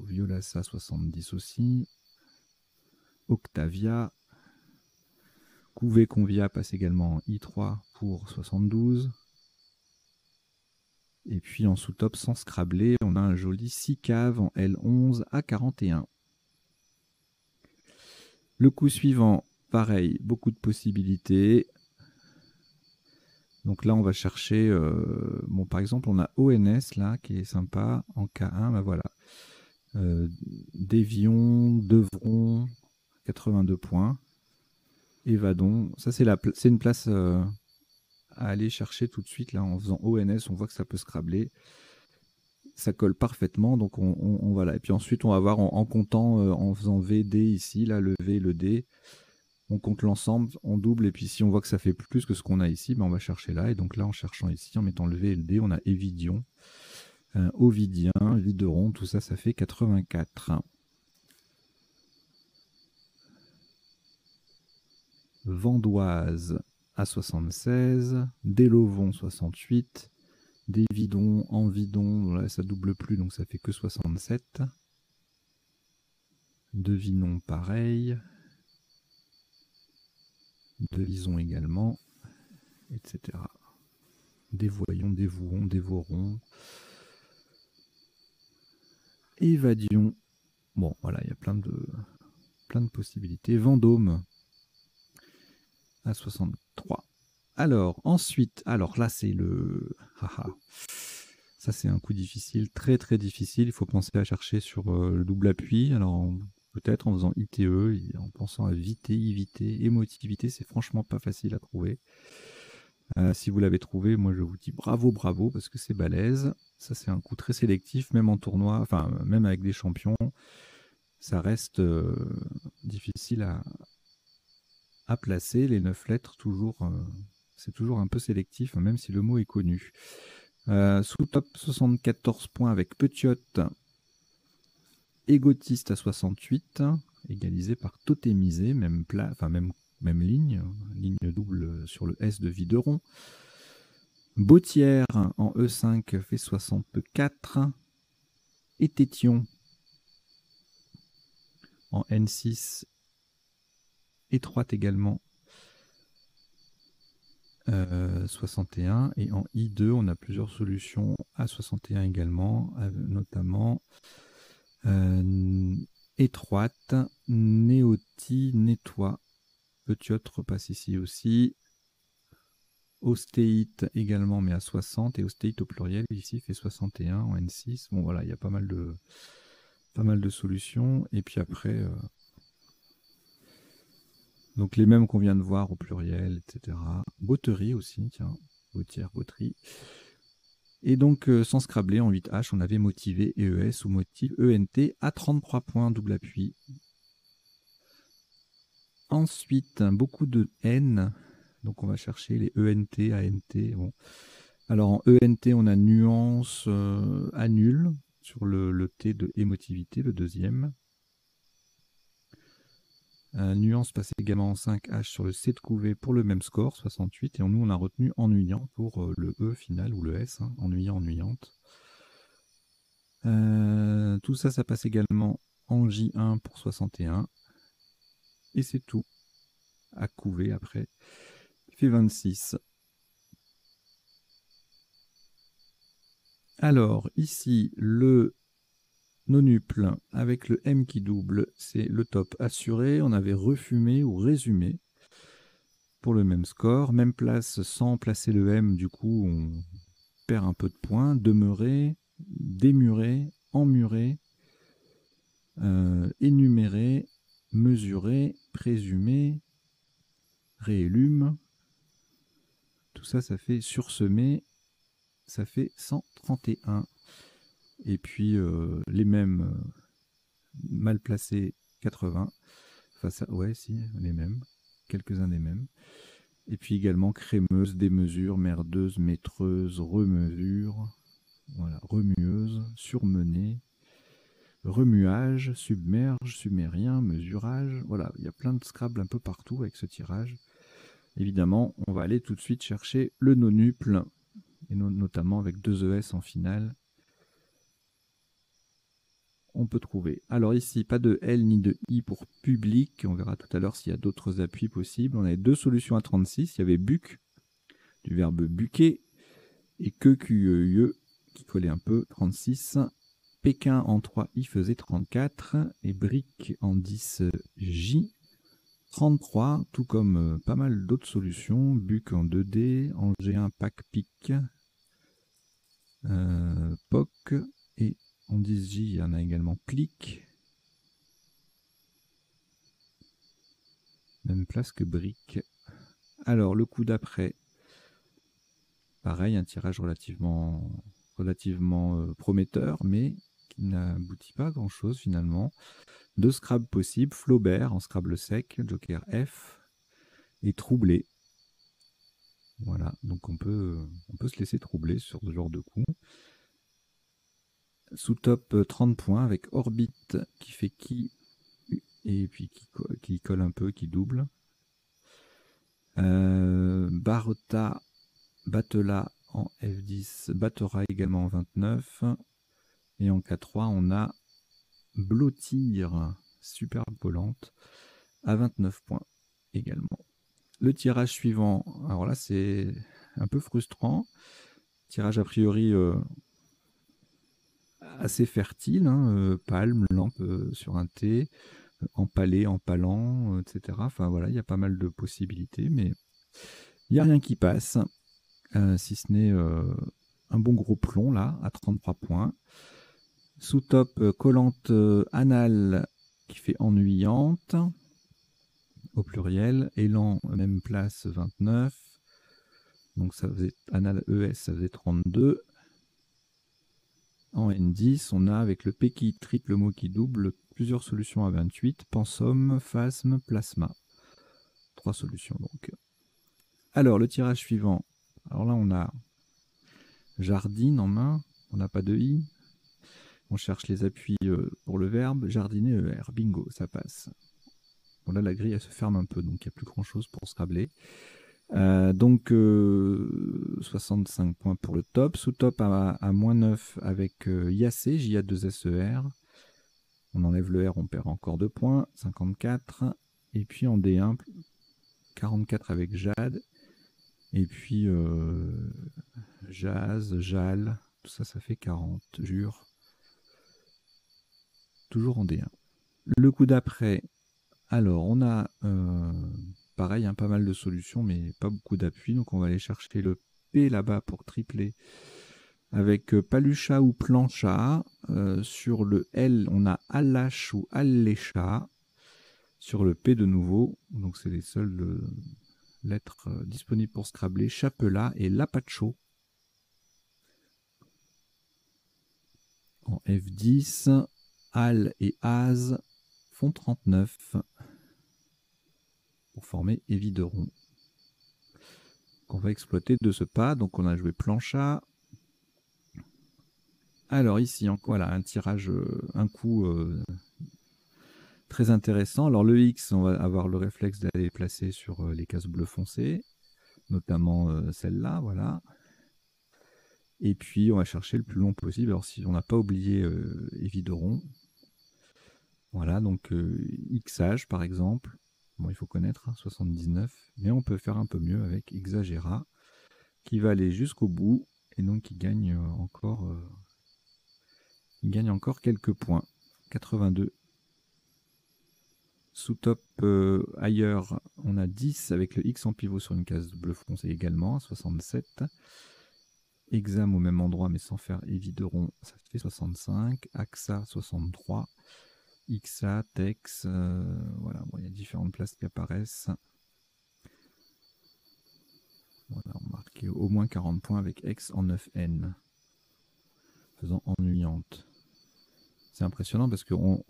Violassa, 70 aussi. Octavia. Couvé Convia passe également en I3 pour 72. Et puis en sous-top, sans scrabler, on a un joli 6 caves en L11 à 41. Le coup suivant, pareil, beaucoup de possibilités. Donc là, on va chercher... bon, par exemple, on a ONS, là, qui est sympa, en K1, ben voilà. Dévion, Devron, 82 points. Évadon, ça c'est une place à aller chercher tout de suite, là, en faisant ONS, on voit que ça peut scrabler. Ça colle parfaitement, donc on va là. Et puis ensuite, on va voir en comptant, en faisant VD ici, là, le V, le D. On compte l'ensemble, on double, et puis si on voit que ça fait plus que ce qu'on a ici, ben on va chercher là. Et donc là, en cherchant ici, en mettant le V et le D, on a Évidion, Ovidien, Videron, tout ça, ça fait 84. Vendoise à 76, Délovon 68, Dévidon, Envidon, là ça double plus, donc ça fait que 67. Devinon pareil. Devison également, etc. Dévoyons, dévouons, dévorons. Évadions. Bon, voilà, il y a plein de possibilités. Vendôme à 63. Alors, ensuite, alors là, c'est le... Ça, c'est un coup difficile, très très difficile. Il faut penser à chercher sur le double appui. Alors, peut-être en faisant ITE, en pensant à vité, éviter, émotivité, c'est franchement pas facile à trouver. Si vous l'avez trouvé, moi je vous dis bravo, bravo, parce que c'est balèze. Ça, c'est un coup très sélectif, même en tournoi, enfin, même avec des champions, ça reste difficile à placer. Les 9 lettres, toujours, c'est toujours un peu sélectif, même si le mot est connu. Sous top 74 points avec Petiote, Égotiste à 68, égalisé par Totémisé, même plat, enfin même ligne double sur le S de Videron. Bautière en E5 fait 64. Et Tétion en N6, étroite également, 61. Et en I2, on a plusieurs solutions à 61 également, notamment étroite, néoti, nettoie. Petiote repasse ici aussi. Ostéite également, mais à 60. Et ostéite au pluriel, ici, fait 61 en N6. Bon, voilà, il y a pas mal de solutions. Et puis après, donc les mêmes qu'on vient de voir au pluriel, etc. Botterie aussi, tiens. Bautière, botterie. Et donc, sans Scrabble, en 8H, on avait motivé EES ou motive ENT à 33 points, double appui. Ensuite, beaucoup de N. Donc, on va chercher les ENT, ANT. Bon. Alors, en ENT, on a nuance, annule, sur le T de émotivité, le deuxième. Nuance passe également en 5H sur le C de couvé pour le même score, 68. Et nous, on a retenu ennuyant pour le E final ou le S, hein, ennuyant, ennuyante. Tout ça, ça passe également en J1 pour 61. Et c'est tout. À couver après. Il fait 26. Alors, ici, le nonuple avec le M qui double, c'est le top assuré. On avait refumé ou résumé pour le même score. Même place sans placer le M, du coup, on perd un peu de points. Demeurer, démurer, emmurer, énumérer, mesurer, présumer, réélume. Tout ça, ça fait sursemer. Ça fait 131. Et puis, les mêmes mal placés, 80. Enfin, ça, ouais, si, les mêmes. Quelques-uns des mêmes. Et puis également crémeuse, démesure, merdeuse, maîtreuse, remesure, voilà, remueuse, surmenée, remuage, submerge, sumérien, mesurage. Voilà, il y a plein de Scrabble un peu partout avec ce tirage. Évidemment, on va aller tout de suite chercher le nonuple, et notamment avec 2 ES en finale. On peut trouver. Alors ici, pas de L ni de I pour public. On verra tout à l'heure s'il y a d'autres appuis possibles. On avait 2 solutions à 36. Il y avait buc, du verbe buquer, et que QE, qui collait un peu, 36. Pékin en 3i faisait 34. Et brique en 10J, 33. Tout comme pas mal d'autres solutions. Buc en 2D, en G1 pack pic, POC, et en 10J, il y en a également clic. Même place que brique. Alors, le coup d'après, pareil, un tirage relativement prometteur, mais qui n'aboutit pas à grand-chose finalement. 2 Scrabble possibles, Flaubert en Scrabble sec, Joker F, et troublé. Voilà, donc on peut se laisser troubler sur ce genre de coup. Sous top 30 points avec Orbite qui fait qui, et puis qui colle un peu, qui double. Barota, Batela en F10, Batera également en 29. Et en K3, on a Blottir, superbe volante, à 29 points également. Le tirage suivant, alors là c'est un peu frustrant. Tirage a priori assez fertile, hein, palme, lampe sur un T, empalé, empalant, etc. Enfin voilà, il y a pas mal de possibilités, mais il n'y a rien qui passe, si ce n'est un bon gros plomb là, à 33 points. Sous top, collante anale qui fait ennuyante, au pluriel. Élan, même place, 29. Donc ça faisait anal ES, ça faisait 32. En N10, on a avec le P qui triple, le mot qui double, plusieurs solutions à 28. Pensum, phasme, plasma. 3 solutions donc. Alors le tirage suivant. Alors là on a jardine en main. On n'a pas de I. On cherche les appuis pour le verbe. Jardiner ER. Bingo, ça passe. Bon là la grille elle se ferme un peu, donc il n'y a plus grand chose pour Scrabble. Donc 65 points pour le top. Sous-top à moins 9 avec Yacé, JA2SER. On enlève le R, on perd encore 2 points. 54. Et puis en D1, 44 avec Jade. Et puis Jazz, Jal, tout ça, ça fait 40. Jure. Toujours en D1. Le coup d'après, alors on a pareil, hein, pas mal de solutions, mais pas beaucoup d'appui. Donc on va aller chercher le P là-bas pour tripler avec Palucha ou Plancha. Sur le L, on a Allache ou Allécha. Sur le P de nouveau, donc c'est les seules lettres disponibles pour Scrabble, Chapela et Lapacho. En F10, Al et Az font 39 pour former Évideron. Qu'on va exploiter de ce pas. Donc on a joué Plancha. Alors ici, voilà, un tirage, un coup très intéressant. Alors le X, on va avoir le réflexe d'aller placer sur les cases bleues foncées, notamment celle-là, voilà. Et puis on va chercher le plus long possible. Alors si on n'a pas oublié Évideron, voilà, donc Xage par exemple. Bon, il faut connaître, hein, 79, mais on peut faire un peu mieux avec Exagéra, qui va aller jusqu'au bout, et donc il gagne encore quelques points. 82. Sous-top ailleurs, on a 10 avec le X en pivot sur une case bleu foncé également, 67. Exam au même endroit mais sans faire Évideron, ça fait 65. AXA, 63. XA, Tex, voilà, bon, il y a différentes places qui apparaissent. Voilà, on marque au moins 40 points avec X en 9N, faisant ennuyante. C'est impressionnant parce qu'on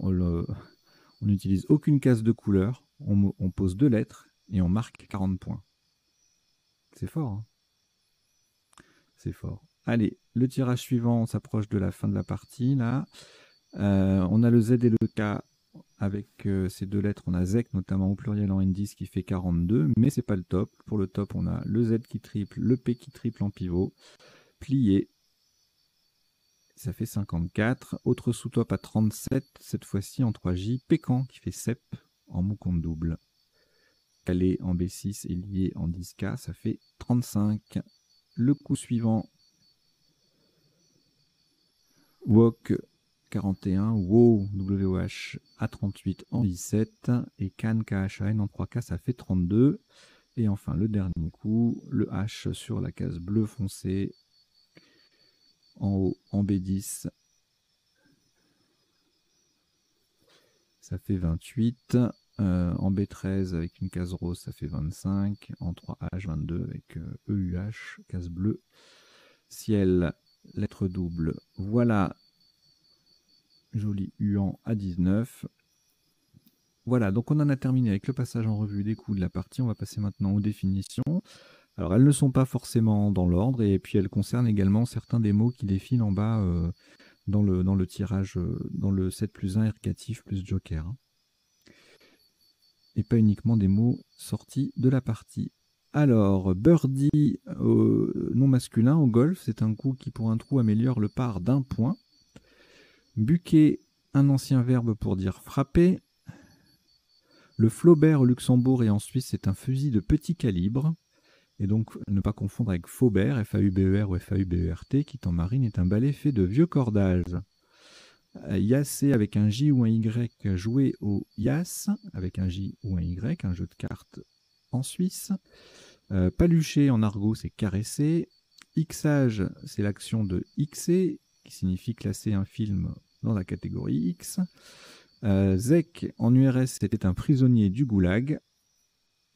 n'utilise aucune case de couleur, on pose 2 lettres et on marque 40 points. C'est fort, hein, c'est fort. Allez, le tirage suivant, on s'approche de la fin de la partie, là. On a le Z et le K avec ces 2 lettres. On a ZEC, notamment au pluriel en N10, qui fait 42, mais c'est pas le top. Pour le top, on a le Z qui triple, le P qui triple en pivot, plié. Ça fait 54. Autre sous-top à 37, cette fois-ci en 3J. Pécan qui fait CEP en mot compte double. Calé en B6 et lié en 10K, ça fait 35. Le coup suivant, Wok 41, WOW, WOH à 38 en 17 et Can KHAN en 3K, ça fait 32. Et enfin le dernier coup, le H sur la case bleu foncé en haut en B10, ça fait 28. En B13 avec une case rose, ça fait 25. En 3H, 22 avec EUH, case bleue. Ciel, lettre double. Voilà, joli Huan à 19. Voilà, donc on en a terminé avec le passage en revue des coups de la partie. On va passer maintenant aux définitions. Alors elles ne sont pas forcément dans l'ordre et puis elles concernent également certains des mots qui défilent en bas dans le tirage, dans le 7+1 ergatif plus joker. Hein. Et pas uniquement des mots sortis de la partie. Alors, birdie non masculin au golf, c'est un coup qui pour un trou améliore le par d'1 point. Buquet, un ancien verbe pour dire frapper. Le Flaubert au Luxembourg et en Suisse, c'est un fusil de petit calibre. Et donc, ne pas confondre avec Faubert, F-A-U-B-E-R ou F-A-U-B-E-R-T, qui en marine est un balai fait de vieux cordages. Yacé avec un J ou un Y joué au Yass, avec un J ou un Y, un jeu de cartes en Suisse. Palucher en argot, c'est caresser. Xage, c'est l'action de Xer, qui signifie classer un film dans la catégorie X. Zec en URS, c'était un prisonnier du goulag.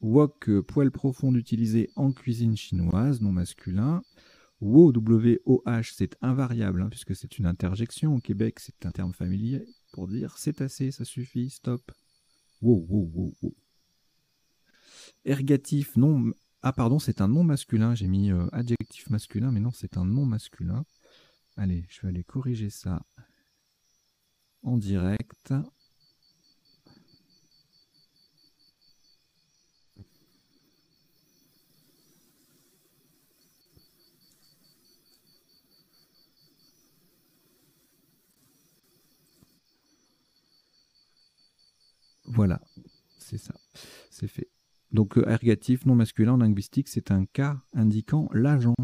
Wok, poêle profonde utilisée en cuisine chinoise, non masculin. Wo, W-O-H, c'est invariable, hein, puisque c'est une interjection. Au Québec, c'est un terme familier pour dire c'est assez, ça suffit, stop. Wo, wo, wo, wo. Ergatif, non. Ah, pardon, c'est un nom masculin. J'ai mis adjectif masculin, mais non, c'est un nom masculin. Allez, je vais aller corriger ça en direct. Voilà, c'est ça, c'est fait. Donc, ergatif, non masculin en linguistique, c'est un cas indiquant l'agent.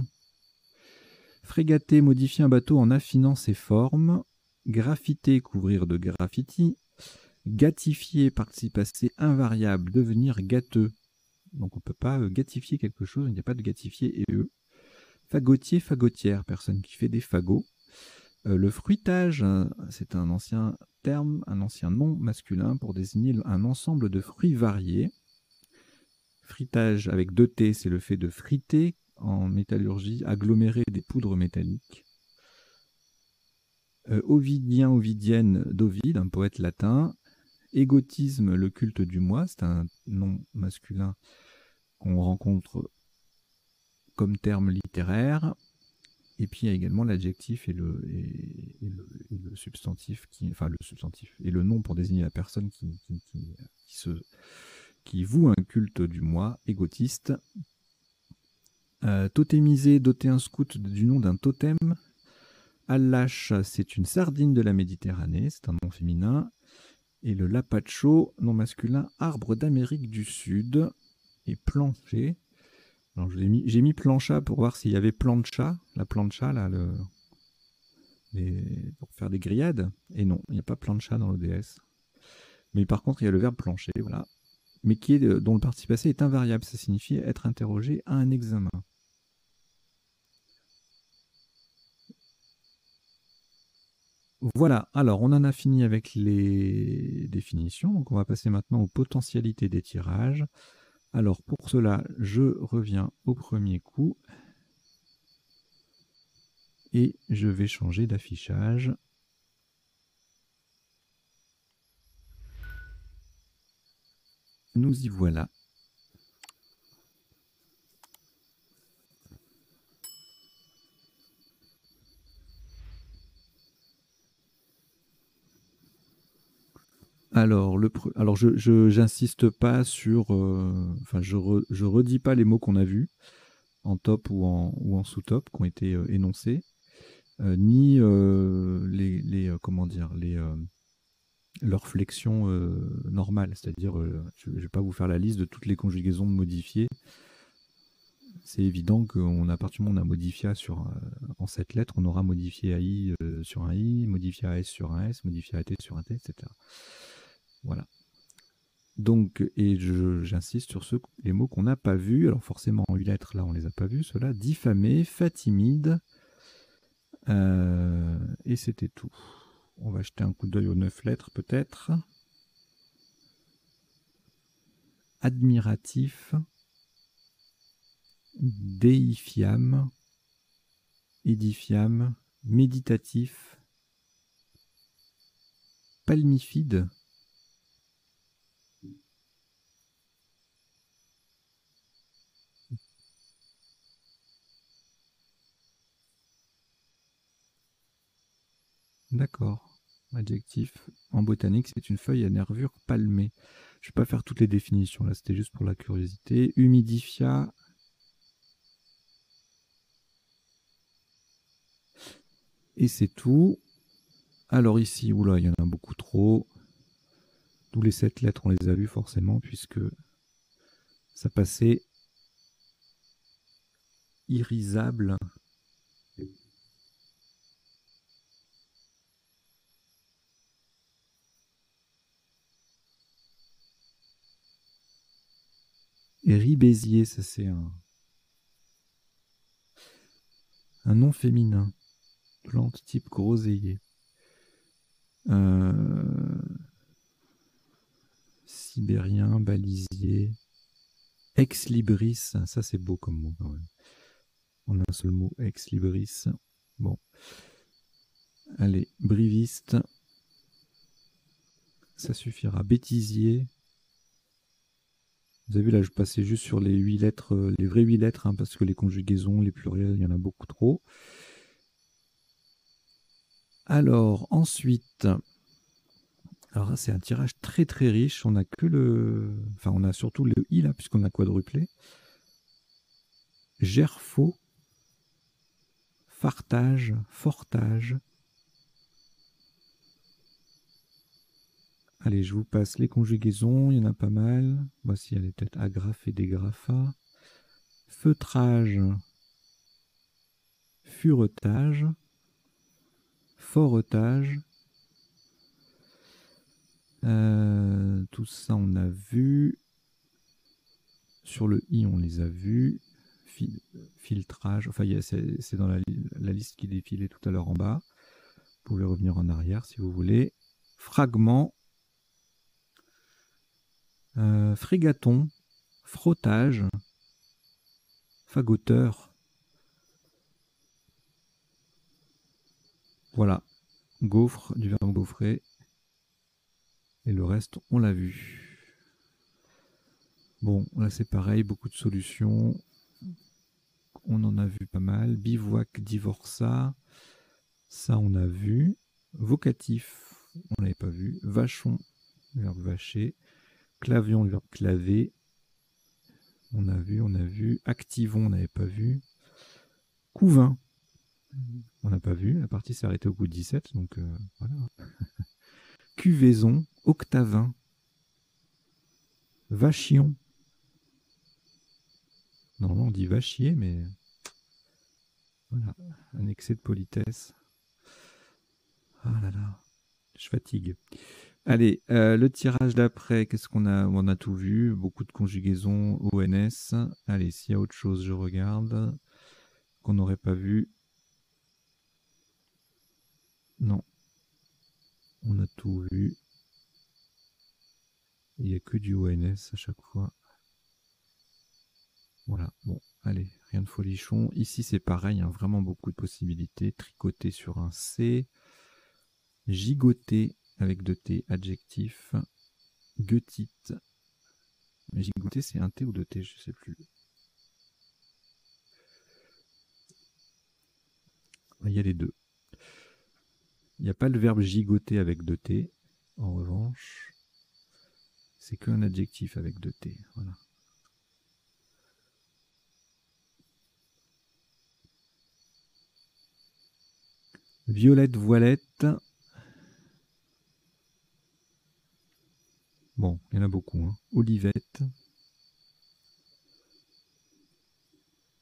Frégater, modifier un bateau en affinant ses formes. Graffiter, couvrir de graffiti. Gâtifier, participe passé invariable, devenir gâteux. Donc on ne peut pas gâtifier quelque chose, il n'y a pas de gâtifier et eux. Fagotier, fagotière, personne qui fait des fagots. Le fruitage, c'est un ancien terme, un ancien nom masculin pour désigner un ensemble de fruits variés. Fritage avec 2 T, c'est le fait de friter en métallurgie, agglomérer des poudres métalliques. Ovidien, ovidienne d'Ovide, un poète latin. Égotisme, le culte du moi, c'est un nom masculin qu'on rencontre comme terme littéraire. Et puis il y a également l'adjectif et le substantif, enfin le substantif et le nom pour désigner la personne qui voue un culte du moi, égotiste. Totémiser, doter un scout du nom d'un totem. Allache, c'est une sardine de la Méditerranée, c'est un nom féminin. Et le lapacho, nom masculin, arbre d'Amérique du Sud. Et plancher. Alors j'ai mis plancha pour voir s'il y avait plancha, la plancha, là, pour faire des grillades. Et non, il n'y a pas plancha dans l'ODS. Mais par contre, il y a le verbe plancher, voilà. Mais dont le participe passé est invariable. Ça signifie être interrogé à un examen. Voilà, alors on en a fini avec les définitions. Donc on va passer maintenant aux potentialités des tirages. Alors pour cela, je reviens au premier coup. Et je vais changer d'affichage. Nous y voilà. Alors, j'insiste pas sur... Enfin, je redis pas les mots qu'on a vus en top ou en sous-top qui ont été énoncés, ni comment dire, leurs flexions normales. C'est-à-dire, je ne vais pas vous faire la liste de toutes les conjugaisons modifiées. C'est évident qu'à partir du moment où on a modifié en 7 lettres, on aura modifié AI sur un I, modifié AS sur un S, modifié AT sur un T, etc. Voilà. Donc, et j'insiste sur les mots qu'on n'a pas vus. Alors forcément, en 8 lettres, là, on ne les a pas vus. Cela, diffamé, fatimide. Et c'était tout. On va jeter un coup d'œil aux 9 lettres, peut-être. Admiratif. Déifiam. Édifiam. Méditatif. Palmifide. D'accord. Adjectif. En botanique, c'est une feuille à nervure palmée. Je ne vais pas faire toutes les définitions, là, c'était juste pour la curiosité. Humidifia. Et c'est tout. Alors ici, oula, il y en a beaucoup trop. Tous les 7 lettres, on les a vues forcément, puisque ça passait irisable. Et ribésier, ça c'est un nom féminin. Plante type groseillier. Sibérien, balisier. Ex libris, ça c'est beau comme mot quand même. En un seul mot, ex libris. Bon. Allez, briviste. Ça suffira. Bêtisier. Vous avez vu, là, je passais juste sur les 8 lettres, les vraies 8 lettres, hein, parce que les conjugaisons, les pluriels, il y en a beaucoup trop. Alors, ensuite, alors c'est un tirage très très riche. On a que le... Enfin, on a surtout le I, là, puisqu'on a quadruplé. Gerfaux. Fartage. Fortage. Allez, je vous passe les conjugaisons, il y en a pas mal. Voici, elle est peut-être agrafe et dégrafa. Feutrage, furetage, foretage. Tout ça, on a vu. Sur le i, on les a vus. Filtrage, enfin, c'est dans la liste qui défilait tout à l'heure en bas. Vous pouvez revenir en arrière si vous voulez. Fragment, frégaton, frottage, fagoteur. Voilà, gaufre, du verbe gaufrer. Et le reste, on l'a vu. Bon, là c'est pareil, beaucoup de solutions. On en a vu pas mal. Bivouac, divorça. Ça, on a vu. Vocatif, on n'avait pas vu. Vachon, le verbe vacher. Clavion, le verbe claver. On a vu, on a vu. Activon, on n'avait pas vu. Couvain, on n'a pas vu. La partie s'est arrêtée au coup de 17, donc voilà. Cuvaison, octavin. Vachion. Normalement, on dit vachier, mais voilà, un excès de politesse. Ah là là, je fatigue. Allez, le tirage d'après, qu'est-ce qu'on a? On a tout vu, beaucoup de conjugaisons, ONS. Allez, s'il y a autre chose, je regarde. Qu'on n'aurait pas vu. Non. On a tout vu. Il n'y a que du ONS à chaque fois. Voilà, bon, allez, rien de folichon. Ici, c'est pareil, hein, vraiment beaucoup de possibilités. Tricoter sur un C. Gigoter avec 2 T, adjectif. Guetite. Gigoter, c'est un T ou 2 T, je ne sais plus. Il y a les deux. Il n'y a pas le verbe gigoter avec 2 T. En revanche, c'est qu'un adjectif avec 2 T. Voilà. Violette, voilette. Bon, il y en a beaucoup. Hein. Olivette.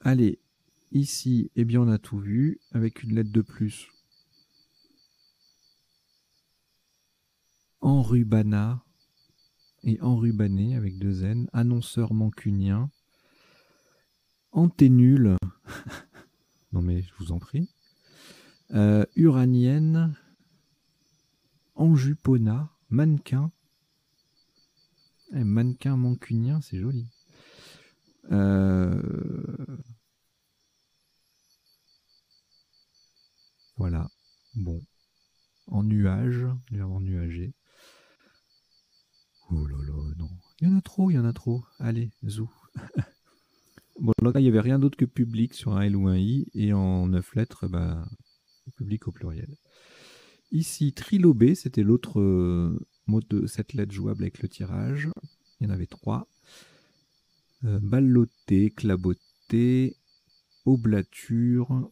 Allez, ici, eh bien, on a tout vu avec une lettre de plus. Enrubana et enrubané avec 2 N. Annonceur mancunien. Anténule. Non mais je vous en prie. Uranienne. Anjupona. Mannequin. Mannequin mancunien, c'est joli. Voilà. Bon. En nuage. En nuagé. Oh là là, non. Il y en a trop, il y en a trop. Allez, zou. Bon, là, il n'y avait rien d'autre que public sur un L ou un I. Et en 9 lettres, bah, public au pluriel. Ici, trilobé, c'était l'autre mot de 7 lettres jouable avec le tirage. Il y en avait 3. Balloté, claboté, oblature,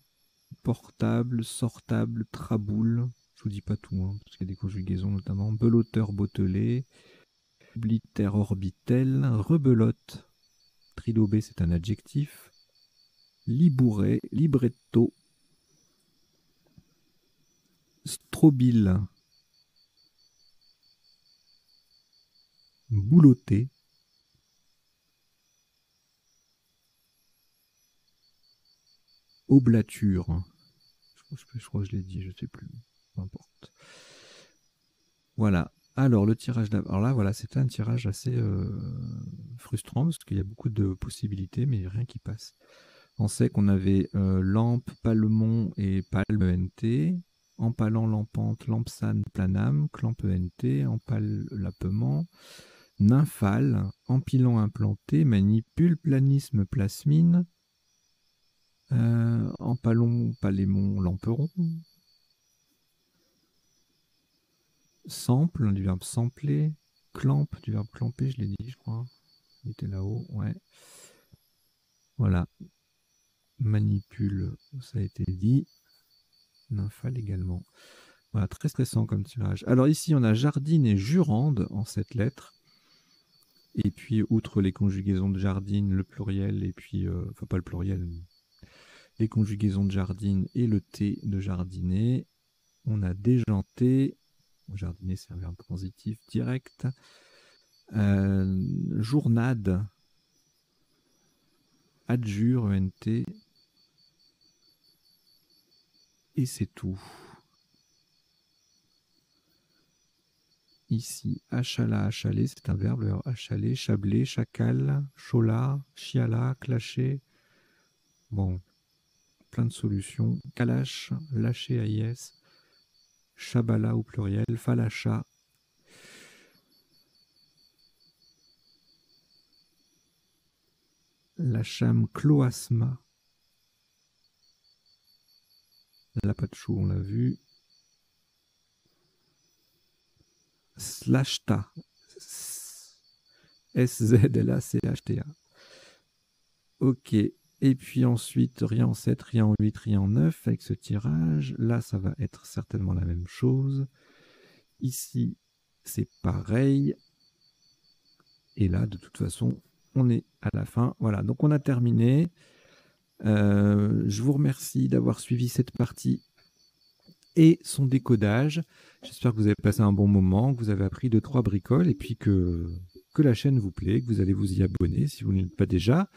portable, sortable, traboule. Je vous dis pas tout, hein, parce qu'il y a des conjugaisons notamment. Belotteur, bottelé, oblitère, orbitel, rebelote. Trilobé, c'est un adjectif. Libouret, libretto. Strobile. Bouloté. Oblature. Je crois que je l'ai dit, je ne sais plus. Peu importe. Voilà. Alors, le tirage alors là, voilà, c'était un tirage assez frustrant parce qu'il y a beaucoup de possibilités, mais rien qui passe. On sait qu'on avait lampe, palemon et palme ENT, empalant, lampante, lampsane, planam, clampe ENT, empale, lapement, nymphale, empilant, implanté, manipule, planisme, plasmine, empalon, palémon, lamperon, sample, du verbe sampler, clampe, du verbe clamper, je l'ai dit, je crois. Il était là-haut, ouais. Voilà. Manipule, ça a été dit. Nymphale également. Voilà, très stressant comme tirage. Alors ici, on a jardine et jurande en 7 lettres. Et puis, outre les conjugaisons de jardine, le pluriel, et puis, enfin pas le pluriel, les conjugaisons de jardine et le T de jardiner. On a déjanté. Jardiner, c'est un verbe transitif direct. Journade. Adjure, ENT. Et c'est tout. Ici, achala, achalé, c'est un verbe, achaler, chablé, chacal, chola, chiala, clasher. Bon, plein de solutions. Kalash, lâcher, AIS, chabala au pluriel, falacha. Lacham, cloasma. Lapachou, on l'a vu. Slashta. S-Z-L-A-C-H-T-A. Ok. Et puis ensuite, rien en 7, rien en 8, rien en 9 avec ce tirage. Là, ça va être certainement la même chose. Ici, c'est pareil. Et là, de toute façon, on est à la fin. Voilà, donc on a terminé. Je vous remercie d'avoir suivi cette partie et son décodage. J'espère que vous avez passé un bon moment, que vous avez appris 2-3 bricoles et puis que la chaîne vous plaît, que vous allez vous y abonner si vous ne l'êtes pas déjà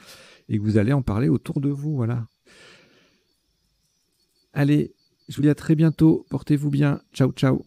et que vous allez en parler autour de vous. Voilà. Allez, je vous dis à très bientôt. Portez-vous bien. Ciao, ciao.